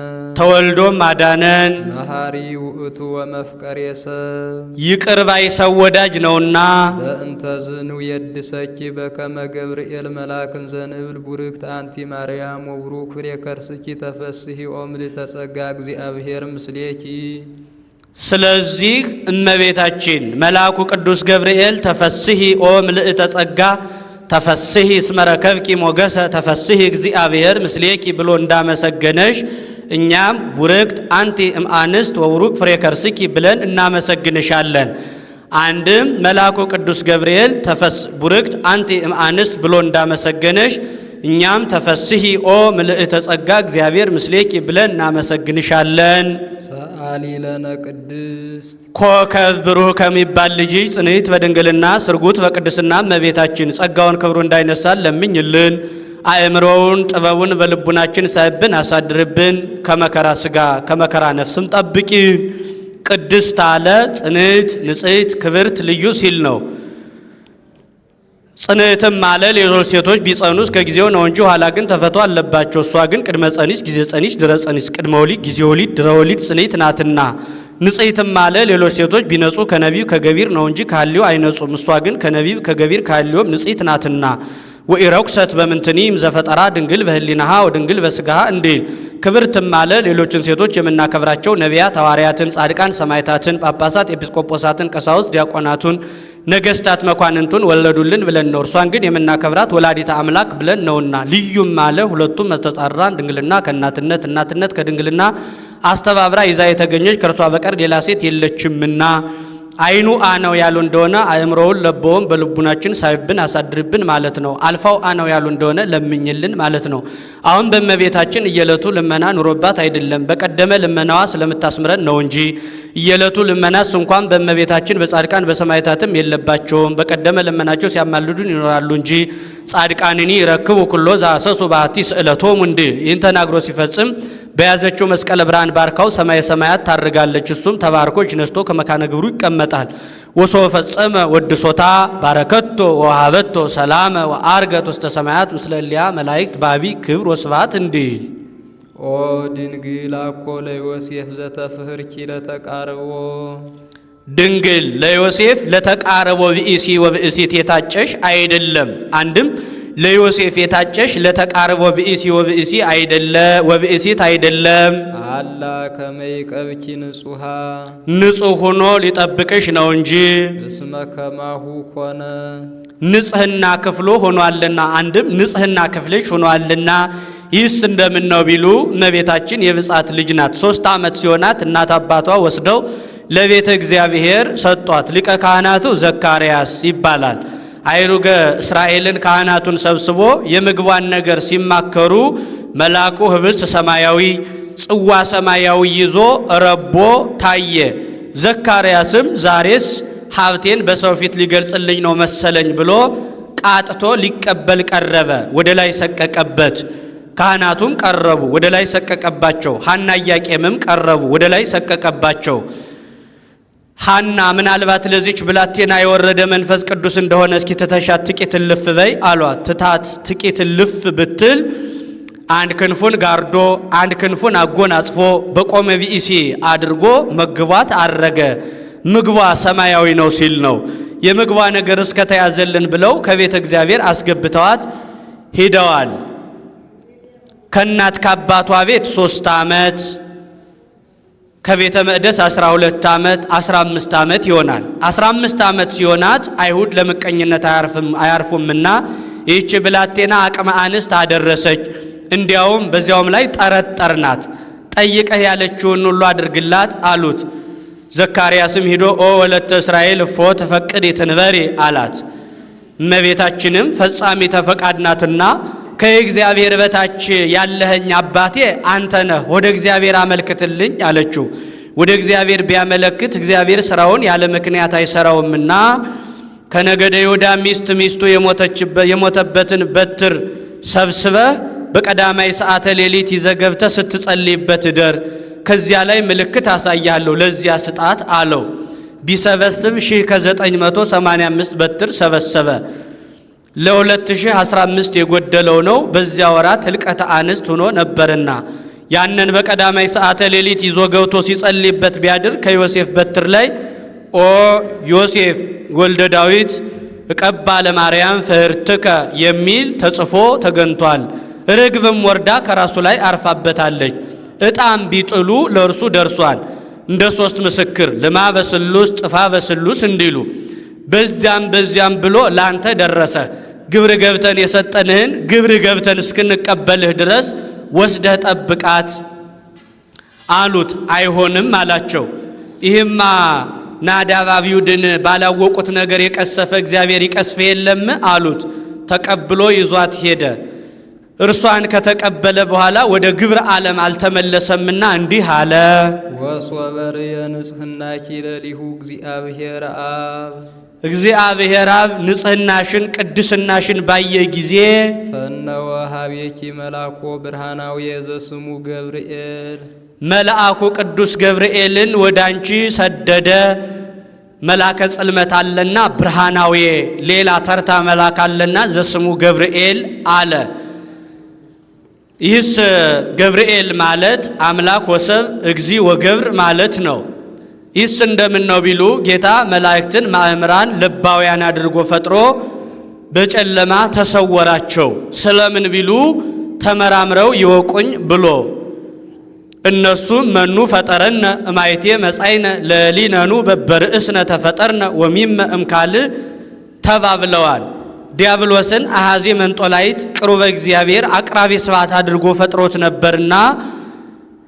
Speaker 2: ተወልዶም አዳነን።
Speaker 1: መሐሪ ውእቱ ወመፍቀሬ ሰብ
Speaker 2: ይቅር ባይ ሰው ወዳጅ ነውና
Speaker 1: በእንተ ዝንውየድሰኪ በከመ ገብርኤል መልአክን ዘንብል ቡርክት አንቲ ማርያም ወቡሩክ ፍሬ ከርስኪ ተፈሥሒ ኦ ምልዕተ ጸጋ እግዚአብሔር ምስሌኪ።
Speaker 2: ስለዚህ እመቤታችን መልአኩ ቅዱስ ገብርኤል ተፈሥሒ ኦ ምልዕተ ጸጋ ተፈሥሒ እስመ ረከብኪ ሞገሰ ተፈሥሒ እግዚአብሔር ምስሌኪ ብሎ እንዳመሰገነሽ እኛም ቡርክት አንቲ እምአንስት ወቡሩክ ፍሬ ከርስኪ ብለን እናመሰግንሻለን። አንድም መልአኩ ቅዱስ ገብርኤል ቡርክት አንቲ እምአንስት ብሎ እንዳመሰገነሽ እኛም ተፈሥሒ ኦ ምልዕተ ጸጋ እግዚአብሔር ምስሌኪ ብለን እናመሰግንሻለን።
Speaker 1: ሰአሊ ለነ ቅድስት
Speaker 2: ኮከብ ብሩህ ከሚባል ልጅሽ ጽንዕት በድንግልና ስርጉት በቅድስና እመቤታችን ጸጋውን ክብሩ እንዳይነሳን ለምኝልን። አእምሮውን ጥበቡን በልቡናችን ሳይብን አሳድርብን። ከመከራ ሥጋ ከመከራ ነፍስም ጠብቂን። ቅድስት አለ ጽንዕት ንጽሕት ክብርት ልዩ ሲል ነው። ጽንዕትም አለ ሌሎች ሴቶች ቢጸኑ እስከ ጊዜው ነው እንጂ ኋላ ግን ተፈቶ አለባቸው። እሷ ግን ቅድመ ጸኒስ ጊዜ ጸኒስ ድረ ጸኒስ ቅድመ ወሊድ ጊዜ ወሊድ ድረ ወሊድ ጽንዕት ናትና። ንጽሕትም አለ ሌሎች ሴቶች ቢነጹ ከነቢብ ከገቢር ነው እንጂ ከሐልዮ አይነጹም። እሷ ግን ከነቢብ ከገቢር ከሐልዮም ንጽሕት ናትና። ወኢረኩሰት በምንትኒም ዘፈጠራ ድንግል በህሊናሃ ወድንግል በስጋሃ እንዲል። ክብርትም አለ ሌሎችን ሴቶች የምናከብራቸው ነቢያት፣ ሐዋርያትን፣ ጻድቃን፣ ሰማዕታትን፣ ጳጳሳት፣ ኤጲስቆጶሳትን፣ ቀሳውስት፣ ዲያቆናቱን፣ ነገስታት መኳንንቱን ወለዱልን ብለን ነው። እርሷን ግን የምናከብራት ወላዲተ አምላክ ብለን ነውና። ልዩም አለ ሁለቱም መስተጻራን ድንግልና ከእናትነት እናትነት ከድንግልና አስተባብራ ይዛ የተገኘች ከእርሷ በቀር ሌላ ሴት የለችምና። አይኑ አነው ያሉ እንደሆነ አእምሮውን ለቦውን በልቡናችን ሳይብን አሳድርብን ማለት ነው። አልፋው አነው ያሉ እንደሆነ ለምኝልን ማለት ነው። አሁን በእመቤታችን እየለቱ ልመና ኑሮባት አይደለም፣ በቀደመ ልመናዋ ስለምታስምረን ነው እንጂ። እየለቱ ልመናስ እንኳን በእመቤታችን በጻድቃን በሰማዕታትም የለባቸውም፣ በቀደመ ልመናቸው ሲያማልዱን ይኖራሉ እንጂ። ጻድቃንኒ ይረክቡ ኩሎ ዘአሰሱ በአቲ ስእለቶሙ እንዲል ይህን ተናግሮ ሲፈጽም በያዘችው መስቀለ ብርሃን ባርካው ሰማየ ሰማያት ታርጋለች። እሱም ተባርኮ እጅ ነስቶ ከመካነ ግብሩ ይቀመጣል። ወሶ ፈጸመ ወድሶታ ባረከቶ ወሃበቶ ሰላመ ወአርገት ውስተ ሰማያት ምስለ እልያ መላእክት ባቢ ክብር ወስብሐት እንዲል።
Speaker 1: ኦ ድንግል አኮ ለዮሴፍ ዘተፍህርኪ ለተቃርቦ
Speaker 2: ድንግል ለዮሴፍ ለተቃረቦ ብእሲ ወብእሲት የታጨሽ አይደለም። አንድም ለዮሴፍ የታጨሽ ለተቃርቦ ብእሲ ወብእሲ አይደለ ወብእሲት አይደለም።
Speaker 1: አላ ከመይቀብኪ ንጹሃ
Speaker 2: ንጹሕ ሆኖ ሊጠብቅሽ ነው እንጂ።
Speaker 1: እስመ ከማሁ ኮነ
Speaker 2: ንጽሕና ክፍሉ ሆኗልና። አንድም ንጽሕና ክፍልሽ ሆኗልና። ይህስ እንደምን ነው ቢሉ እመቤታችን የብጻት ልጅ ናት። 3 ዓመት ሲሆናት እናት አባቷ ወስደው ለቤተ እግዚአብሔር ሰጧት። ሊቀ ካህናቱ ዘካርያስ ይባላል። አይሩገ እስራኤልን ካህናቱን ሰብስቦ የምግቧን ነገር ሲማከሩ መልአኩ ህብስት ሰማያዊ ጽዋ ሰማያዊ ይዞ ረቦ ታየ። ዘካርያስም ዛሬስ ሀብቴን በሰው ፊት ሊገልጽልኝ ነው መሰለኝ ብሎ ቃጥቶ ሊቀበል ቀረበ። ወደ ላይ ሰቀቀበት። ካህናቱም ቀረቡ፣ ወደ ላይ ሰቀቀባቸው። ሐና ኢያቄምም ቀረቡ፣ ወደ ላይ ሰቀቀባቸው። ሐና ምናልባት ለዚች ብላቴና የወረደ መንፈስ ቅዱስ እንደሆነ እስኪ ትተሻት ጥቂት እልፍ በይ አሏት። ትታት ጥቂት እልፍ ብትል አንድ ክንፉን ጋርዶ አንድ ክንፉን አጎናጽፎ በቆመ ቢኢሲ አድርጎ መግቧት አረገ። ምግቧ ሰማያዊ ነው ሲል ነው። የምግቧ ነገር እስከተያዘልን ብለው ከቤተ እግዚአብሔር አስገብተዋት ሄደዋል። ከእናት ከአባቷ ቤት 3 ዓመት ከቤተ መቅደስ 12 ዓመት 15 ዓመት ይሆናል። 15 ዓመት ሲሆናት አይሁድ ለምቀኝነት አያርፉምና ይህች ብላቴና አቅመ አንስት አደረሰች። እንዲያውም በዚያውም ላይ ጠረጠርናት። ጠይቀህ ያለችውን ሁሉ አድርግላት አሉት። ዘካርያስም ሂዶ ኦ ወለተ እስራኤል እፎ ተፈቅድ የትንበሪ አላት። እመቤታችንም ፈጻሚ ተፈቃድናትና ከእግዚአብሔር በታች ያለኸኝ አባቴ አንተ ነህ፣ ወደ እግዚአብሔር አመልክትልኝ አለችው። ወደ እግዚአብሔር ቢያመለክት እግዚአብሔር ስራውን ያለ ምክንያት አይሰራውምና ከነገደ ይሁዳ ሚስቱ የሞተበትን በትር ሰብስበህ በቀዳማይ ሰዓተ ሌሊት ይዘገብተህ ስትጸልይበት እደር፣ ከዚያ ላይ ምልክት አሳያለሁ፣ ለዚያ ስጣት አለው። ቢሰበስብ 1985 በትር ሰበሰበ። ለ2015 የጎደለው ነው። በዚያ ወራት ህልቀተ አንስት ሆኖ ነበርና ያንን በቀዳማይ ሰዓተ ሌሊት ይዞ ገብቶ ሲጸልይበት ቢያድር ከዮሴፍ በትር ላይ ኦ ዮሴፍ ወልደ ዳዊት እቀባ ለማርያም ፍህርትከ የሚል ተጽፎ ተገንቷል። ርግብም ወርዳ ከራሱ ላይ አርፋበታለች። ዕጣም ቢጥሉ ለእርሱ ደርሷል። እንደ 3 ምስክር ልማ በስሉስ ጥፋ በስሉስ እንዲሉ በዚያም ብሎ ላንተ ደረሰ። ግብር ገብተን የሰጠንህን ግብር ገብተን እስክንቀበልህ ድረስ ወስደህ ጠብቃት አሉት። አይሆንም አላቸው። ይህማ ናዳብ አብዩድን ባላወቁት ነገር የቀሰፈ እግዚአብሔር ይቀስፍ የለም አሉት። ተቀብሎ ይዟት ሄደ። እርሷን ከተቀበለ በኋላ ወደ ግብረ ዓለም አልተመለሰምና እንዲህ አለ።
Speaker 1: ወሶበር የንጽህናኪ ለሊሁ እግዚአብሔር አብ
Speaker 2: እግዚአብሔር አብ ንጽህናሽን ቅድስናሽን ባየ ጊዜ
Speaker 1: ፈነወ ሀቤኪ መልአኮ ብርሃናዊ ዘስሙ ገብርኤል
Speaker 2: መልአኩ ቅዱስ ገብርኤልን ወዳንቺ ሰደደ። መልአከ ጽልመት አለና ብርሃናዊ ሌላ ተርታ መልአክ አለና ዘስሙ ገብርኤል አለ። ይህስ ገብርኤል ማለት አምላክ ወሰብ እግዚ ወገብር ማለት ነው። ይህስ እንደምን ነው ቢሉ ጌታ መላእክትን ማእምራን ልባውያን አድርጎ ፈጥሮ በጨለማ ተሰወራቸው። ስለምን ቢሉ ተመራምረው ይወቁኝ ብሎ እነሱም መኑ ፈጠረነ እማይቴ መጻይነ ለሊነኑ በበርእስነ ተፈጠርነ ወሚመ እምካል ተባብለዋል። ዲያብሎስን አሃዜ መንጦላይት ቅሩበ እግዚአብሔር አቅራቢ ስብሐት አድርጎ ፈጥሮት ነበርና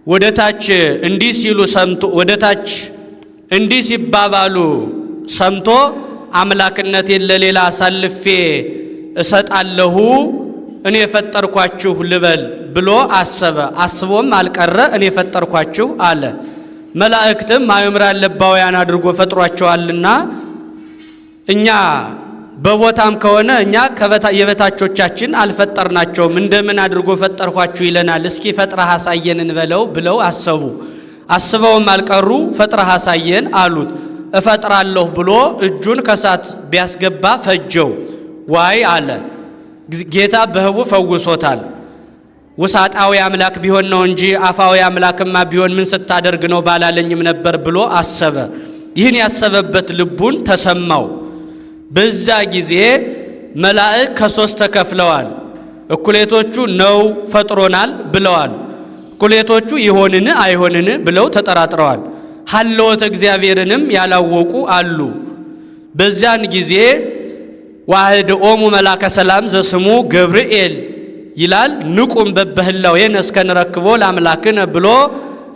Speaker 2: ወደታች እንዲህ ሲሉ ሰምቶ ወደታች እንዲህ ሲባባሉ ሰምቶ አምላክነቴን ለሌላ አሳልፌ እሰጣለሁ እኔ ፈጠርኳችሁ ልበል ብሎ አሰበ። አስቦም አልቀረ እኔ ፈጠርኳችሁ አለ። መላእክትም ማእምራን ልባውያን አድርጎ ፈጥሯቸዋልና እኛ በቦታም ከሆነ እኛ የበታቾቻችን አልፈጠርናቸውም፣ እንደምን አድርጎ ፈጠርኳችሁ ይለናል። እስኪ ፈጥረህ አሳየን እንበለው ብለው አሰቡ። አስበውም አልቀሩ ፈጥረህ አሳየን አሉት። እፈጥራለሁ ብሎ እጁን ከሳት ቢያስገባ ፈጀው። ዋይ አለ። ጌታ በህቡ ፈውሶታል። ውሳጣዊ አምላክ ቢሆን ነው እንጂ አፋዊ አምላክማ ቢሆን ምን ስታደርግ ነው ባላለኝም ነበር ብሎ አሰበ። ይህን ያሰበበት ልቡን ተሰማው። በዛ ጊዜ መላእክ ከሶስት ተከፍለዋል። እኩሌቶቹ ነው ፈጥሮናል ብለዋል። እኩሌቶቹ ይሆንን አይሆንን ብለው ተጠራጥረዋል። ሀለወተ እግዚአብሔርንም ያላወቁ አሉ። በዛን ጊዜ ዋህድ ኦሙ መላከ ሰላም ዘስሙ ገብርኤል ይላል። ንቁም በበህላዌን እስከንረክቦ ለአምላክነ ብሎ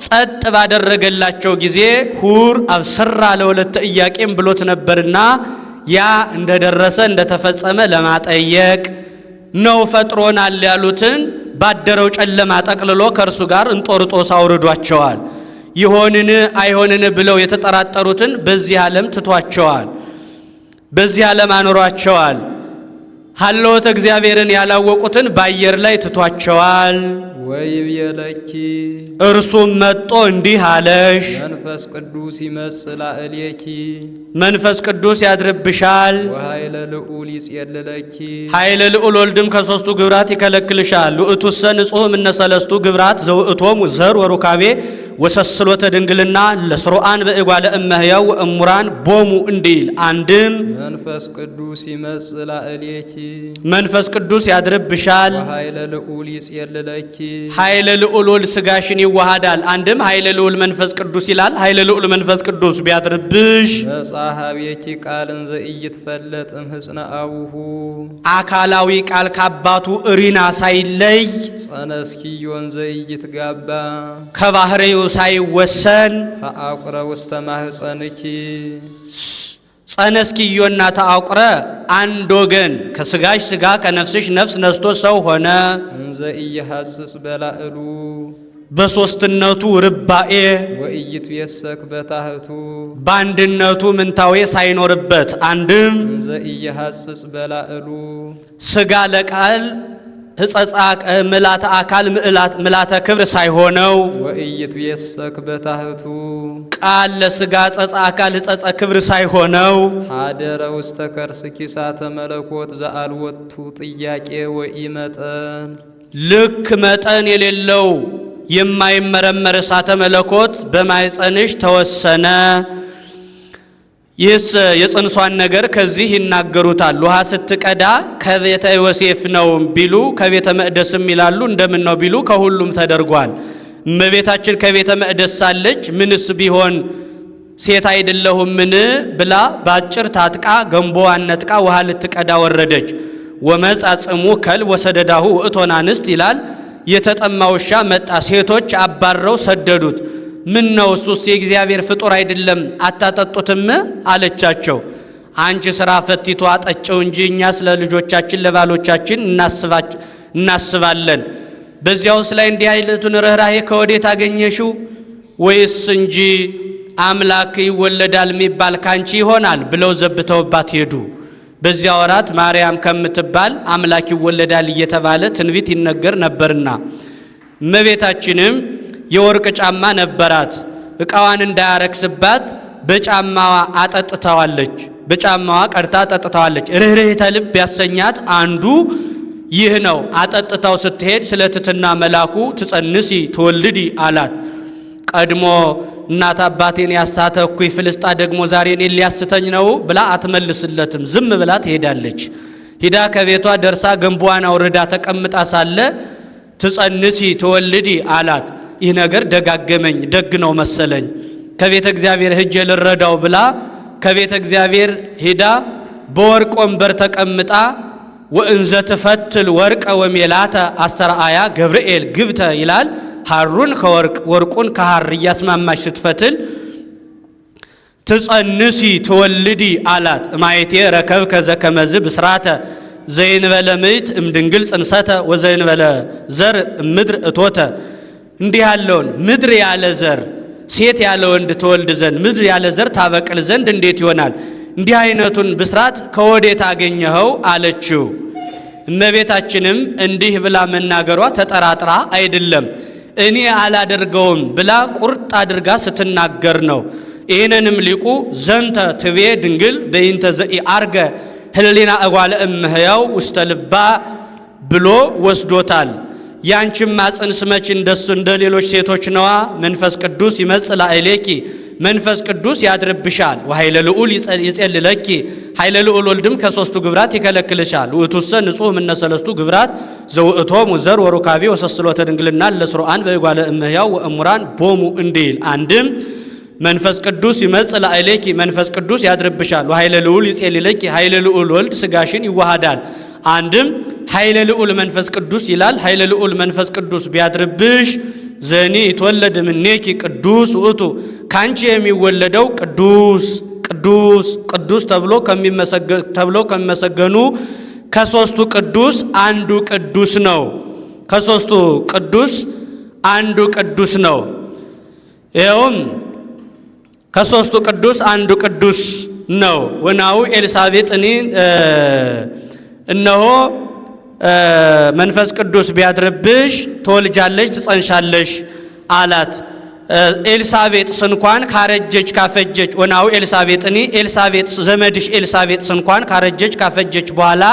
Speaker 2: ጸጥ ባደረገላቸው ጊዜ ሁር አብሰራ ለወለተ ኢያቄም ብሎት ነበርና ያ እንደደረሰ እንደተፈጸመ ለማጠየቅ ነው። ፈጥሮናል ያሉትን ባደረው ጨለማ ጠቅልሎ ከእርሱ ጋር እንጦርጦስ አውርዷቸዋል። ይሆንን አይሆንን ብለው የተጠራጠሩትን በዚህ ዓለም ትቷቸዋል፣ በዚህ ዓለም አኖሯቸዋል። ሀለወተ እግዚአብሔርን ያላወቁትን በአየር ላይ ትቷቸዋል።
Speaker 1: ወይብየለኪ
Speaker 2: እርሱም መጥቶ እንዲህ አለሽ፣
Speaker 1: መንፈስ ቅዱስ ይመስል አእሌኪ
Speaker 2: መንፈስ ቅዱስ ያድርብሻል፣
Speaker 1: ወኃይለ ልዑል ይጼልለኪ
Speaker 2: ኃይለ ልዑል ወልድም ከሦስቱ ግብራት ይከለክልሻል። ውእቱሰ ንጹሕ እምነ ሰለስቱ ግብራት ዘውእቶሙ ዘር ወሩካቤ ወሰስሎተ ድንግልና ለስሩአን በእጓለ እመሕያው ወእሙራን ቦሙ እንዲል አንድም
Speaker 1: መንፈስ ቅዱስ ይመጽእ ላዕሌኪ
Speaker 2: መንፈስ ቅዱስ ያድርብሻል
Speaker 1: ኃይለ ልዑል ይጼልለኪ
Speaker 2: ኃይለ ልዑል ስጋሽን ይዋሃዳል። አንድም ኃይለ ልዑል መንፈስ ቅዱስ ይላል። ኃይለ ልዑል መንፈስ ቅዱስ ቢያድርብሽ
Speaker 1: መጻሐቤኪ ቃልን ዘኢይትፈለጥም ሕጽነ አቡሁ
Speaker 2: አካላዊ ቃል ካባቱ እሪና ሳይለይ
Speaker 1: ጸነስኪዮን ዘኢይትጋባ
Speaker 2: ከባህሪው ሳይወሰን
Speaker 1: ተአቁረ ውስተ ማህፀንኪ
Speaker 2: ጸነስኪዮና ተአቁረ አንድ ወገን ከስጋሽ ስጋ ከነፍስሽ ነፍስ ነስቶ ሰው ሆነ
Speaker 1: እንዘ ኢይሐጽጽ በላዕሉ
Speaker 2: በሶስትነቱ ርባኤ
Speaker 1: ወኢይትየሰክ በታህቱ
Speaker 2: በአንድነቱ ምንታዌ ሳይኖርበት አንድም
Speaker 1: እንዘ ኢይሐጽጽ በላዕሉ
Speaker 2: ስጋ ለቃል ሕጸጻ ምልዓተ አካል ምልዓተ ክብር ሳይሆነው
Speaker 1: ወኢይትየሰክ በታህቱ
Speaker 2: ቃል ለስጋ ሕጸጻ አካል ሕጸጸ ክብር ሳይሆነው
Speaker 1: ሀደረ ውስተ ከርስኪ እሳተ መለኮት ዘአልወቱ ጥያቄ ወኢመጠን
Speaker 2: ልክ መጠን የሌለው የማይመረመር እሳተ መለኮት በማይጸንሽ ተወሰነ። ይህስ የጽንሷን ነገር ከዚህ ይናገሩታል። ውሃ ስትቀዳ ከቤተ ዮሴፍ ነው ቢሉ ከቤተ መቅደስም ይላሉ። እንደምን ነው ቢሉ ከሁሉም ተደርጓል። እመቤታችን ከቤተ መቅደስ ሳለች ምንስ ቢሆን ሴት አይደለሁም ምን ብላ ባጭር ታጥቃ ገንቦዋን ነጥቃ ውሃ ልትቀዳ ወረደች። ወመጻጽሙ ከል ወሰደዳሁ እቶና አንስት ይላል። የተጠማ ውሻ መጣ፣ ሴቶች አባረው ሰደዱት። ምን ነው እሱስ የእግዚአብሔር ፍጡር አይደለም አታጠጡትም አለቻቸው። አንቺ ስራ ፈቲቱ አጠጨው እንጂ እኛ ስለ ልጆቻችን ለባሎቻችን እናስባለን። በዚያውስ ላይ እንዲህ አይነቱን ርኅራኄ ከወዴት አገኘሽው? ወይስ እንጂ አምላክ ይወለዳል የሚባል ካንቺ ይሆናል ብለው ዘብተውባት ሄዱ። በዚያ ወራት ማርያም ከምትባል አምላክ ይወለዳል እየተባለ ትንቢት ይነገር ነበርና እመቤታችንም የወርቅ ጫማ ነበራት። ዕቃዋን እንዳያረክስባት በጫማዋ አጠጥተዋለች። በጫማዋ ቀድታ አጠጥተዋለች። ርኅርኅተ ልብ ያሰኛት አንዱ ይህ ነው። አጠጥታው ስትሄድ ስለ ትሕትና መላኩ ትጸንሲ ትወልዲ አላት። ቀድሞ እናት አባቴን ያሳተ እኩይ ፍልስጣ ደግሞ ዛሬ እኔን ሊያስተኝ ነው ብላ አትመልስለትም። ዝም ብላ ትሄዳለች። ሂዳ ከቤቷ ደርሳ ገንቦዋን አውርዳ ተቀምጣ ሳለ ትጸንሲ ትወልዲ አላት። ይህ ነገር ደጋገመኝ፣ ደግ ነው መሰለኝ። ከቤተ እግዚአብሔር ሂጄ ልረዳው ብላ ከቤተ እግዚአብሔር ሂዳ በወርቅ ወንበር ተቀምጣ ወእንዘ ትፈትል ወርቀ ወሜላተ አስተርአያ ገብርኤል ግብተ ይላል። ሐሩን ከወርቅ ወርቁን ከሐር እያስማማች ስትፈትል ትጸንሲ ትወልዲ አላት። እማይቴ ረከብ ከዘከመዝ ብስራተ ዘይንበለ ምይት እምድንግል ጽንሰተ ወዘይንበለ ዘር ምድር እቶተ እንዲህ ያለውን ምድር ያለ ዘር ሴት ያለ ወንድ ተወልድ ዘንድ ምድር ያለ ዘር ታበቅል ዘንድ እንዴት ይሆናል? እንዲህ አይነቱን ብስራት ከወዴት አገኘኸው አለችው። እመቤታችንም እንዲህ ብላ መናገሯ ተጠራጥራ አይደለም፣ እኔ አላደርገውም ብላ ቁርጥ አድርጋ ስትናገር ነው። ይህንንም ሊቁ ዘንተ ትቤ ድንግል በይንተ ዘኢዐርገ ህሊና እጓለ እመሕያው ውስተ ልባ ብሎ ወስዶታል። ያንቺማ ጽንስ መች እንደሱ እንደ ሌሎች ሴቶች ነዋ። መንፈስ ቅዱስ ይመጽእ ላዕሌኪ መንፈስ ቅዱስ ያድርብሻል። ወኃይለ ልዑል ይጼልለኪ ኃይለ ልዑል ወልድም ከሦስቱ ግብራት ይከለክልሻል። ውእቱሰ ንጹሕ እምነ ሰለስቱ ግብራት ዘውእቶሙ ዘር ወሩካቤ ወሰስሎተ ድንግልና ለስሩአን በእጓለ እመሕያው ወእሙራን ቦሙ እንዲል አንድም መንፈስ ቅዱስ ይመጽእ ላዕሌኪ መንፈስ ቅዱስ ያድርብሻል። ወኃይለ ልዑል ይጼልለኪ ኃይለ ልዑል ወልድ ስጋሽን ይዋሃዳል። አንድም ኃይለ ልዑል መንፈስ ቅዱስ ይላል። ኃይለ ልዑል መንፈስ ቅዱስ ቢያድርብሽ ዘኒ ይትወለድ እምኔኪ ቅዱስ ውእቱ ካንቺ የሚወለደው ቅዱስ ቅዱስ ቅዱስ ተብሎ ከሚመሰገኑ ከሦስቱ ቅዱስ አንዱ ቅዱስ ነው። ከሦስቱ ቅዱስ አንዱ ቅዱስ ነው። ይኸውም ከሦስቱ ቅዱስ አንዱ ቅዱስ ነው። ወናው ኤልሳቤጥኒ እነሆ መንፈስ ቅዱስ ቢያድርብሽ ትወልጃለሽ፣ ትጸንሻለሽ አላት። ኤልሳቤጥስ እንኳን ካረጀች ካፈጀች ወናው ኤልሳቤጥኒ ኤልሳቤጥ ዘመድሽ ኤልሳቤጥስ እንኳን ካረጀች ካፈጀች በኋላ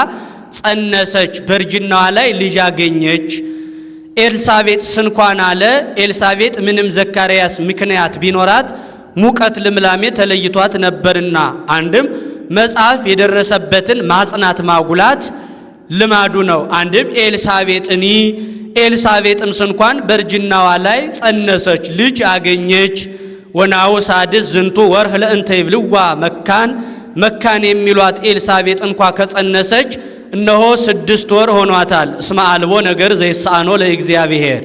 Speaker 2: ጸነሰች፣ በእርጅናዋ ላይ ልጅ አገኘች። ኤልሳቤጥ ስንኳን አለ ኤልሳቤጥ ምንም ዘካርያስ ምክንያት ቢኖራት ሙቀት ልምላሜ ተለይቷት ነበርና አንድም መጽሐፍ የደረሰበትን ማጽናት ማጉላት ልማዱ ነው። አንድም ኤልሳቤጥም ስንኳን በእርጅናዋ ላይ ጸነሰች ልጅ አገኘች። ወናው ሳድስ ዝንቱ ወርህ ለእንተ ይብልዋ መካን የሚሏት ኤልሳቤጥ እንኳ ከጸነሰች እነሆ 6 ወር ሆኗታል። እስመ አልቦ ነገር ዘይሳኖ ለእግዚአብሔር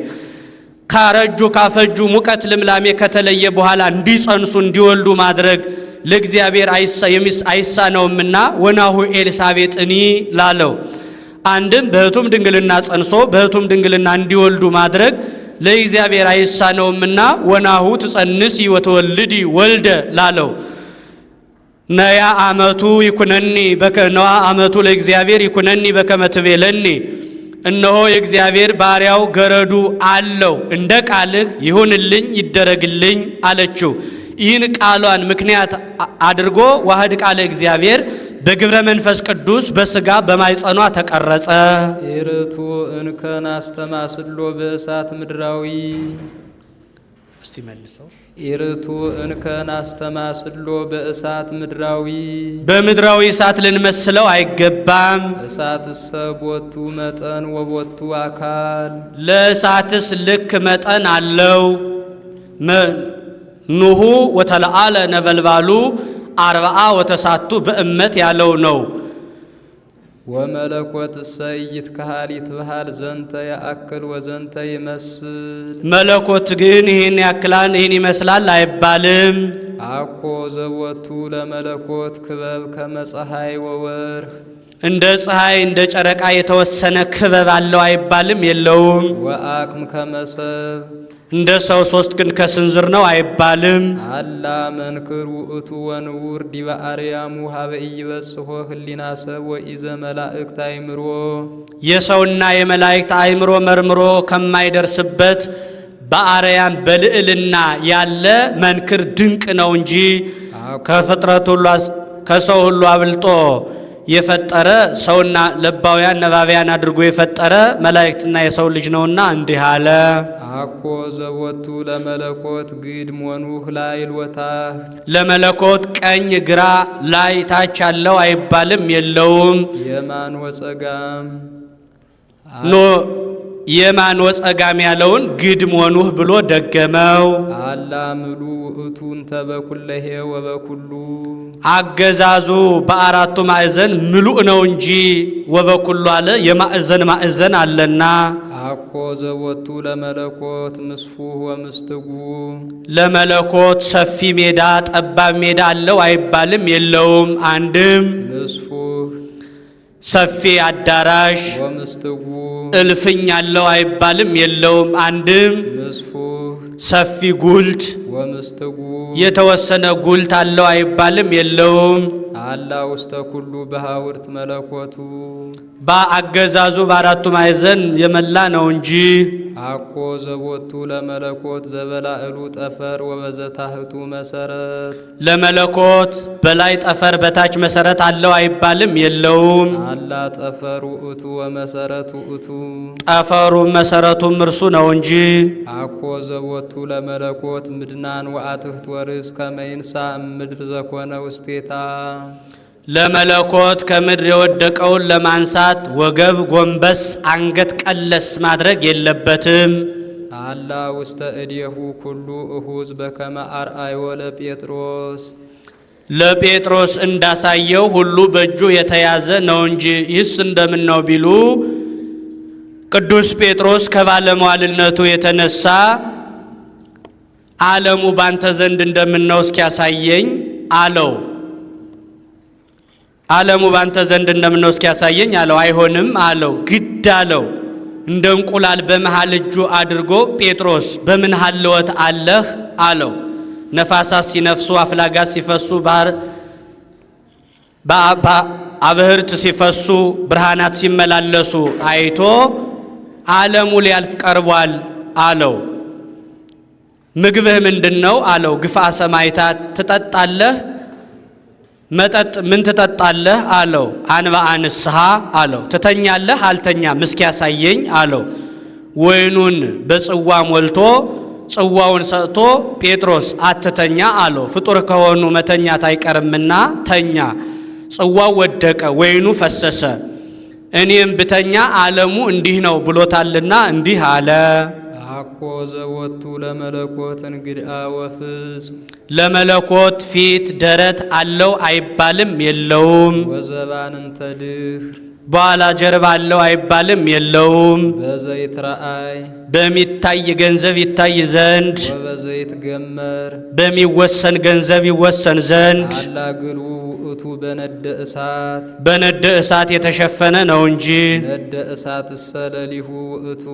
Speaker 2: ካረጁ ካፈጁ ሙቀት ልምላሜ ከተለየ በኋላ እንዲጸንሱ እንዲወልዱ ማድረግ ለእግዚአብሔር አይሳነውምና ወናሁ ኤልሳቤጥኒ ላለው አንድም በህቱም ድንግልና ጸንሶ በህቱም ድንግልና እንዲወልዱ ማድረግ ለእግዚአብሔር አይሳነውምና ወናሁ ትጸንሲ ወተወልዲ ወልደ ላለው ነያ አመቱ ይኩነኒ በከነዋ አመቱ ለእግዚአብሔር ይኩነኒ በከመ ትቤለኒ እነሆ የእግዚአብሔር ባሪያው ገረዱ አለው እንደ ቃልህ ይሁንልኝ ይደረግልኝ አለችው። ይህን ቃሏን ምክንያት አድርጎ ዋህድ ቃለ እግዚአብሔር በግብረ መንፈስ ቅዱስ በስጋ በማይጸኗ ተቀረጸ።
Speaker 1: ኢርቱ እንከን አስተማስሎ በእሳት ምድራዊ
Speaker 2: እስቲ መልሰው
Speaker 1: ኢርቱ እንከን አስተማስሎ በእሳት ምድራዊ
Speaker 2: በምድራዊ እሳት ልንመስለው አይገባም።
Speaker 1: እሳትሰ ቦቱ መጠን ወቦቱ አካል
Speaker 2: ለእሳትስ ልክ መጠን አለው። ኑሁ ወተለአለ ነበልባሉ 40 ወተሳቱ በእመት ያለው ነው።
Speaker 1: ወመለኮት ሰይት ከሃሊት ባህል ዘንተ ያአክል ወዘንተ ይመስል
Speaker 2: መለኮት ግን ይህን ያክላል ይህን ይመስላል አይባልም።
Speaker 1: አኮ ዘወቱ ለመለኮት ክበብ ከመፀሐይ ወወርህ
Speaker 2: እንደ ፀሐይ እንደ ጨረቃ የተወሰነ ክበብ አለው አይባልም የለውም።
Speaker 1: ወአቅም ከመሰብ
Speaker 2: እንደ ሰው 3 ክንድ ከስንዝር ነው አይባልም።
Speaker 1: አላ መንክር ውእቱ ወንውር ዲበ አርያሙ ሀበ ኢይበጽሖ ህሊና ሰብ ወኢዘ መላእክት አእምሮ
Speaker 2: የሰውና የመላእክት አእምሮ መርምሮ ከማይደርስበት በአርያም በልዕልና ያለ መንክር ድንቅ ነው እንጂ ከፍጥረት ሁሉ ከሰው ሁሉ አብልጦ የፈጠረ ሰውና ለባውያን ነባቢያን አድርጎ የፈጠረ መላእክትና የሰው ልጅ ነውና እንዲህ አለ።
Speaker 1: አኮ ዘወቱ ለመለኮት ግድም ወኑህ ላይል ወታህት
Speaker 2: ለመለኮት ቀኝ ግራ ላይ ታች ያለው አይባልም የለውም።
Speaker 1: የማን ወጸጋም
Speaker 2: የማን ወጸጋም ያለውን ግድም ወኑህ ብሎ ደገመው።
Speaker 1: አላ ምሉ ውእቱን ተበኩለሄ ወበኩሉ
Speaker 2: አገዛዙ በአራቱ ማዕዘን ምሉእ ነው እንጂ ወበኩሉ አለ የማዕዘን አለና።
Speaker 1: አኮ ዘወቱ ለመለኮት ምስፉህ ወምስትጉ
Speaker 2: ለመለኮት ሰፊ ሜዳ ጠባብ ሜዳ አለው አይባልም የለውም። አንድም
Speaker 1: ምስፉህ
Speaker 2: ሰፊ አዳራሽ
Speaker 1: ወምስትጉ
Speaker 2: እልፍኝ አለው አይባልም የለውም። አንድም
Speaker 1: ምስፉህ
Speaker 2: ሰፊ ጉልት
Speaker 1: ወምስትጉ
Speaker 2: የተወሰነ ጉልት አለው አይባልም የለውም።
Speaker 1: አላ ውስተ ኩሉ በሃውርት መለኮቱ
Speaker 2: በአገዛዙ በአራቱ ማዕዘን የመላ ነው እንጂ።
Speaker 1: አኮ ዘቦቱ ለመለኮት ዘበላዕሉ ጠፈር ወበዘታህቱ መሰረት
Speaker 2: ለመለኮት በላይ ጠፈር በታች መሰረት አለው አይባልም የለውም።
Speaker 1: አላ ጠፈሩ ውእቱ ወመሰረቱ ውእቱ
Speaker 2: ጠፈሩ መሰረቱም እርሱ ነው እንጂ።
Speaker 1: አኮ ዘቦቱ ለመለኮት ምድናን ወአትህት ወርስ ከመይንሳ ምድር ዘኮነ ውስቴታ
Speaker 2: ለመለኮት ከምድር የወደቀውን ለማንሳት ወገብ ጎንበስ አንገት ቀለስ ማድረግ የለበትም።
Speaker 1: አላ ውስተ እዴሁ ኩሉ እሁዝ በከመ አርአዮ ለጴጥሮስ
Speaker 2: ለጴጥሮስ እንዳሳየው ሁሉ በእጁ የተያዘ ነው እንጂ። ይህስ እንደምን ነው ቢሉ ቅዱስ ጴጥሮስ ከባለሟልነቱ የተነሳ ዓለሙ ባንተ ዘንድ እንደምን ነው እስኪያሳየኝ አለው። ዓለሙ ባንተ ዘንድ እንደምን ነው እስኪያሳየኝ አለው። አይሆንም አለው፣ ግድ አለው። እንደ እንቁላል በመሃል እጁ አድርጎ ጴጥሮስ በምን ሀልወት አለህ አለው። ነፋሳት ሲነፍሱ አፍላጋት ሲፈሱ አብህርት ሲፈሱ ብርሃናት ሲመላለሱ አይቶ ዓለሙ ሊያልፍ ቀርቧል አለው። ምግብህ ምንድነው አለው። ግፋ ሰማይታት ትጠጣለህ? መጠጥ ምን ትጠጣለህ አለው። አንባ አንስሃ አለው። ትተኛለህ? አልተኛም እስኪያሳየኝ አለው። ወይኑን በጽዋ ሞልቶ ጽዋውን ሰጥቶ ጴጥሮስ አትተኛ አለው። ፍጡር ከሆኑ መተኛት አይቀርምና ተኛ። ጽዋው ወደቀ፣ ወይኑ ፈሰሰ። እኔም ብተኛ ዓለሙ እንዲህ ነው ብሎታልና እንዲህ አለ።
Speaker 1: አኮ ዘወቱ ለመለኮት እንግድአ ወፍጽም
Speaker 2: ለመለኮት ፊት ደረት አለው አይባልም የለውም።
Speaker 1: ወዘባንንተ ድኅር
Speaker 2: በኋላ ጀርባ አለው አይባልም የለውም።
Speaker 1: በዘይት ረአይ
Speaker 2: በሚታይ ገንዘብ ይታይ ዘንድ
Speaker 1: ወበዘይት ገመር
Speaker 2: በሚወሰን ገንዘብ ይወሰን ዘንድ
Speaker 1: አላ ግልው ውእቱ በነደ እሳት
Speaker 2: በነደ እሳት የተሸፈነ ነው እንጂ።
Speaker 1: ነደ እሳት ሰለሊሁ ውእቱ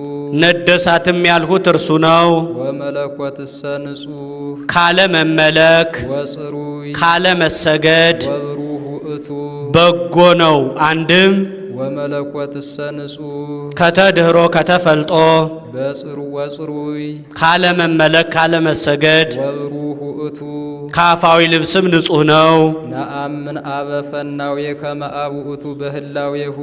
Speaker 2: ነደ እሳትም ያልሁት እርሱ ነው።
Speaker 1: ወመለኮት ንጹሕ
Speaker 2: ካለ መመለክ
Speaker 1: ወጽሩይ
Speaker 2: ካለ መሰገድ
Speaker 1: ወብሩህ ውእቱ
Speaker 2: በጎ ነው። አንድም
Speaker 1: ወመለኮት ንጹሕ
Speaker 2: ከተድኅሮ ከተፈልጦ
Speaker 1: በጽሩ ወጽሩይ
Speaker 2: ካለ መመለክ ካለ መሰገድ
Speaker 1: ወብሩህ ውእቱ
Speaker 2: ካፋዊ ልብስም ንጹሕ ነው።
Speaker 1: ነአምን አበ ፈናውየ ከመ አብ ውእቱ በህላዌሁ።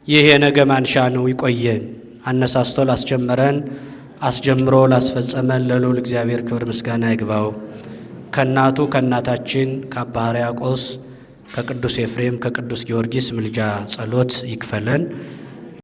Speaker 2: ይህ የነገ ማንሻ ነው። ይቆየን። አነሳስቶ ላስጀመረን አስጀምሮ ላስፈጸመን ለልዑል እግዚአብሔር ክብር ምስጋና ይግባው። ከእናቱ ከእናታችን ከአባ ሕርያቆስ ከቅዱስ ኤፍሬም ከቅዱስ ጊዮርጊስ ምልጃ ጸሎት ይክፈለን።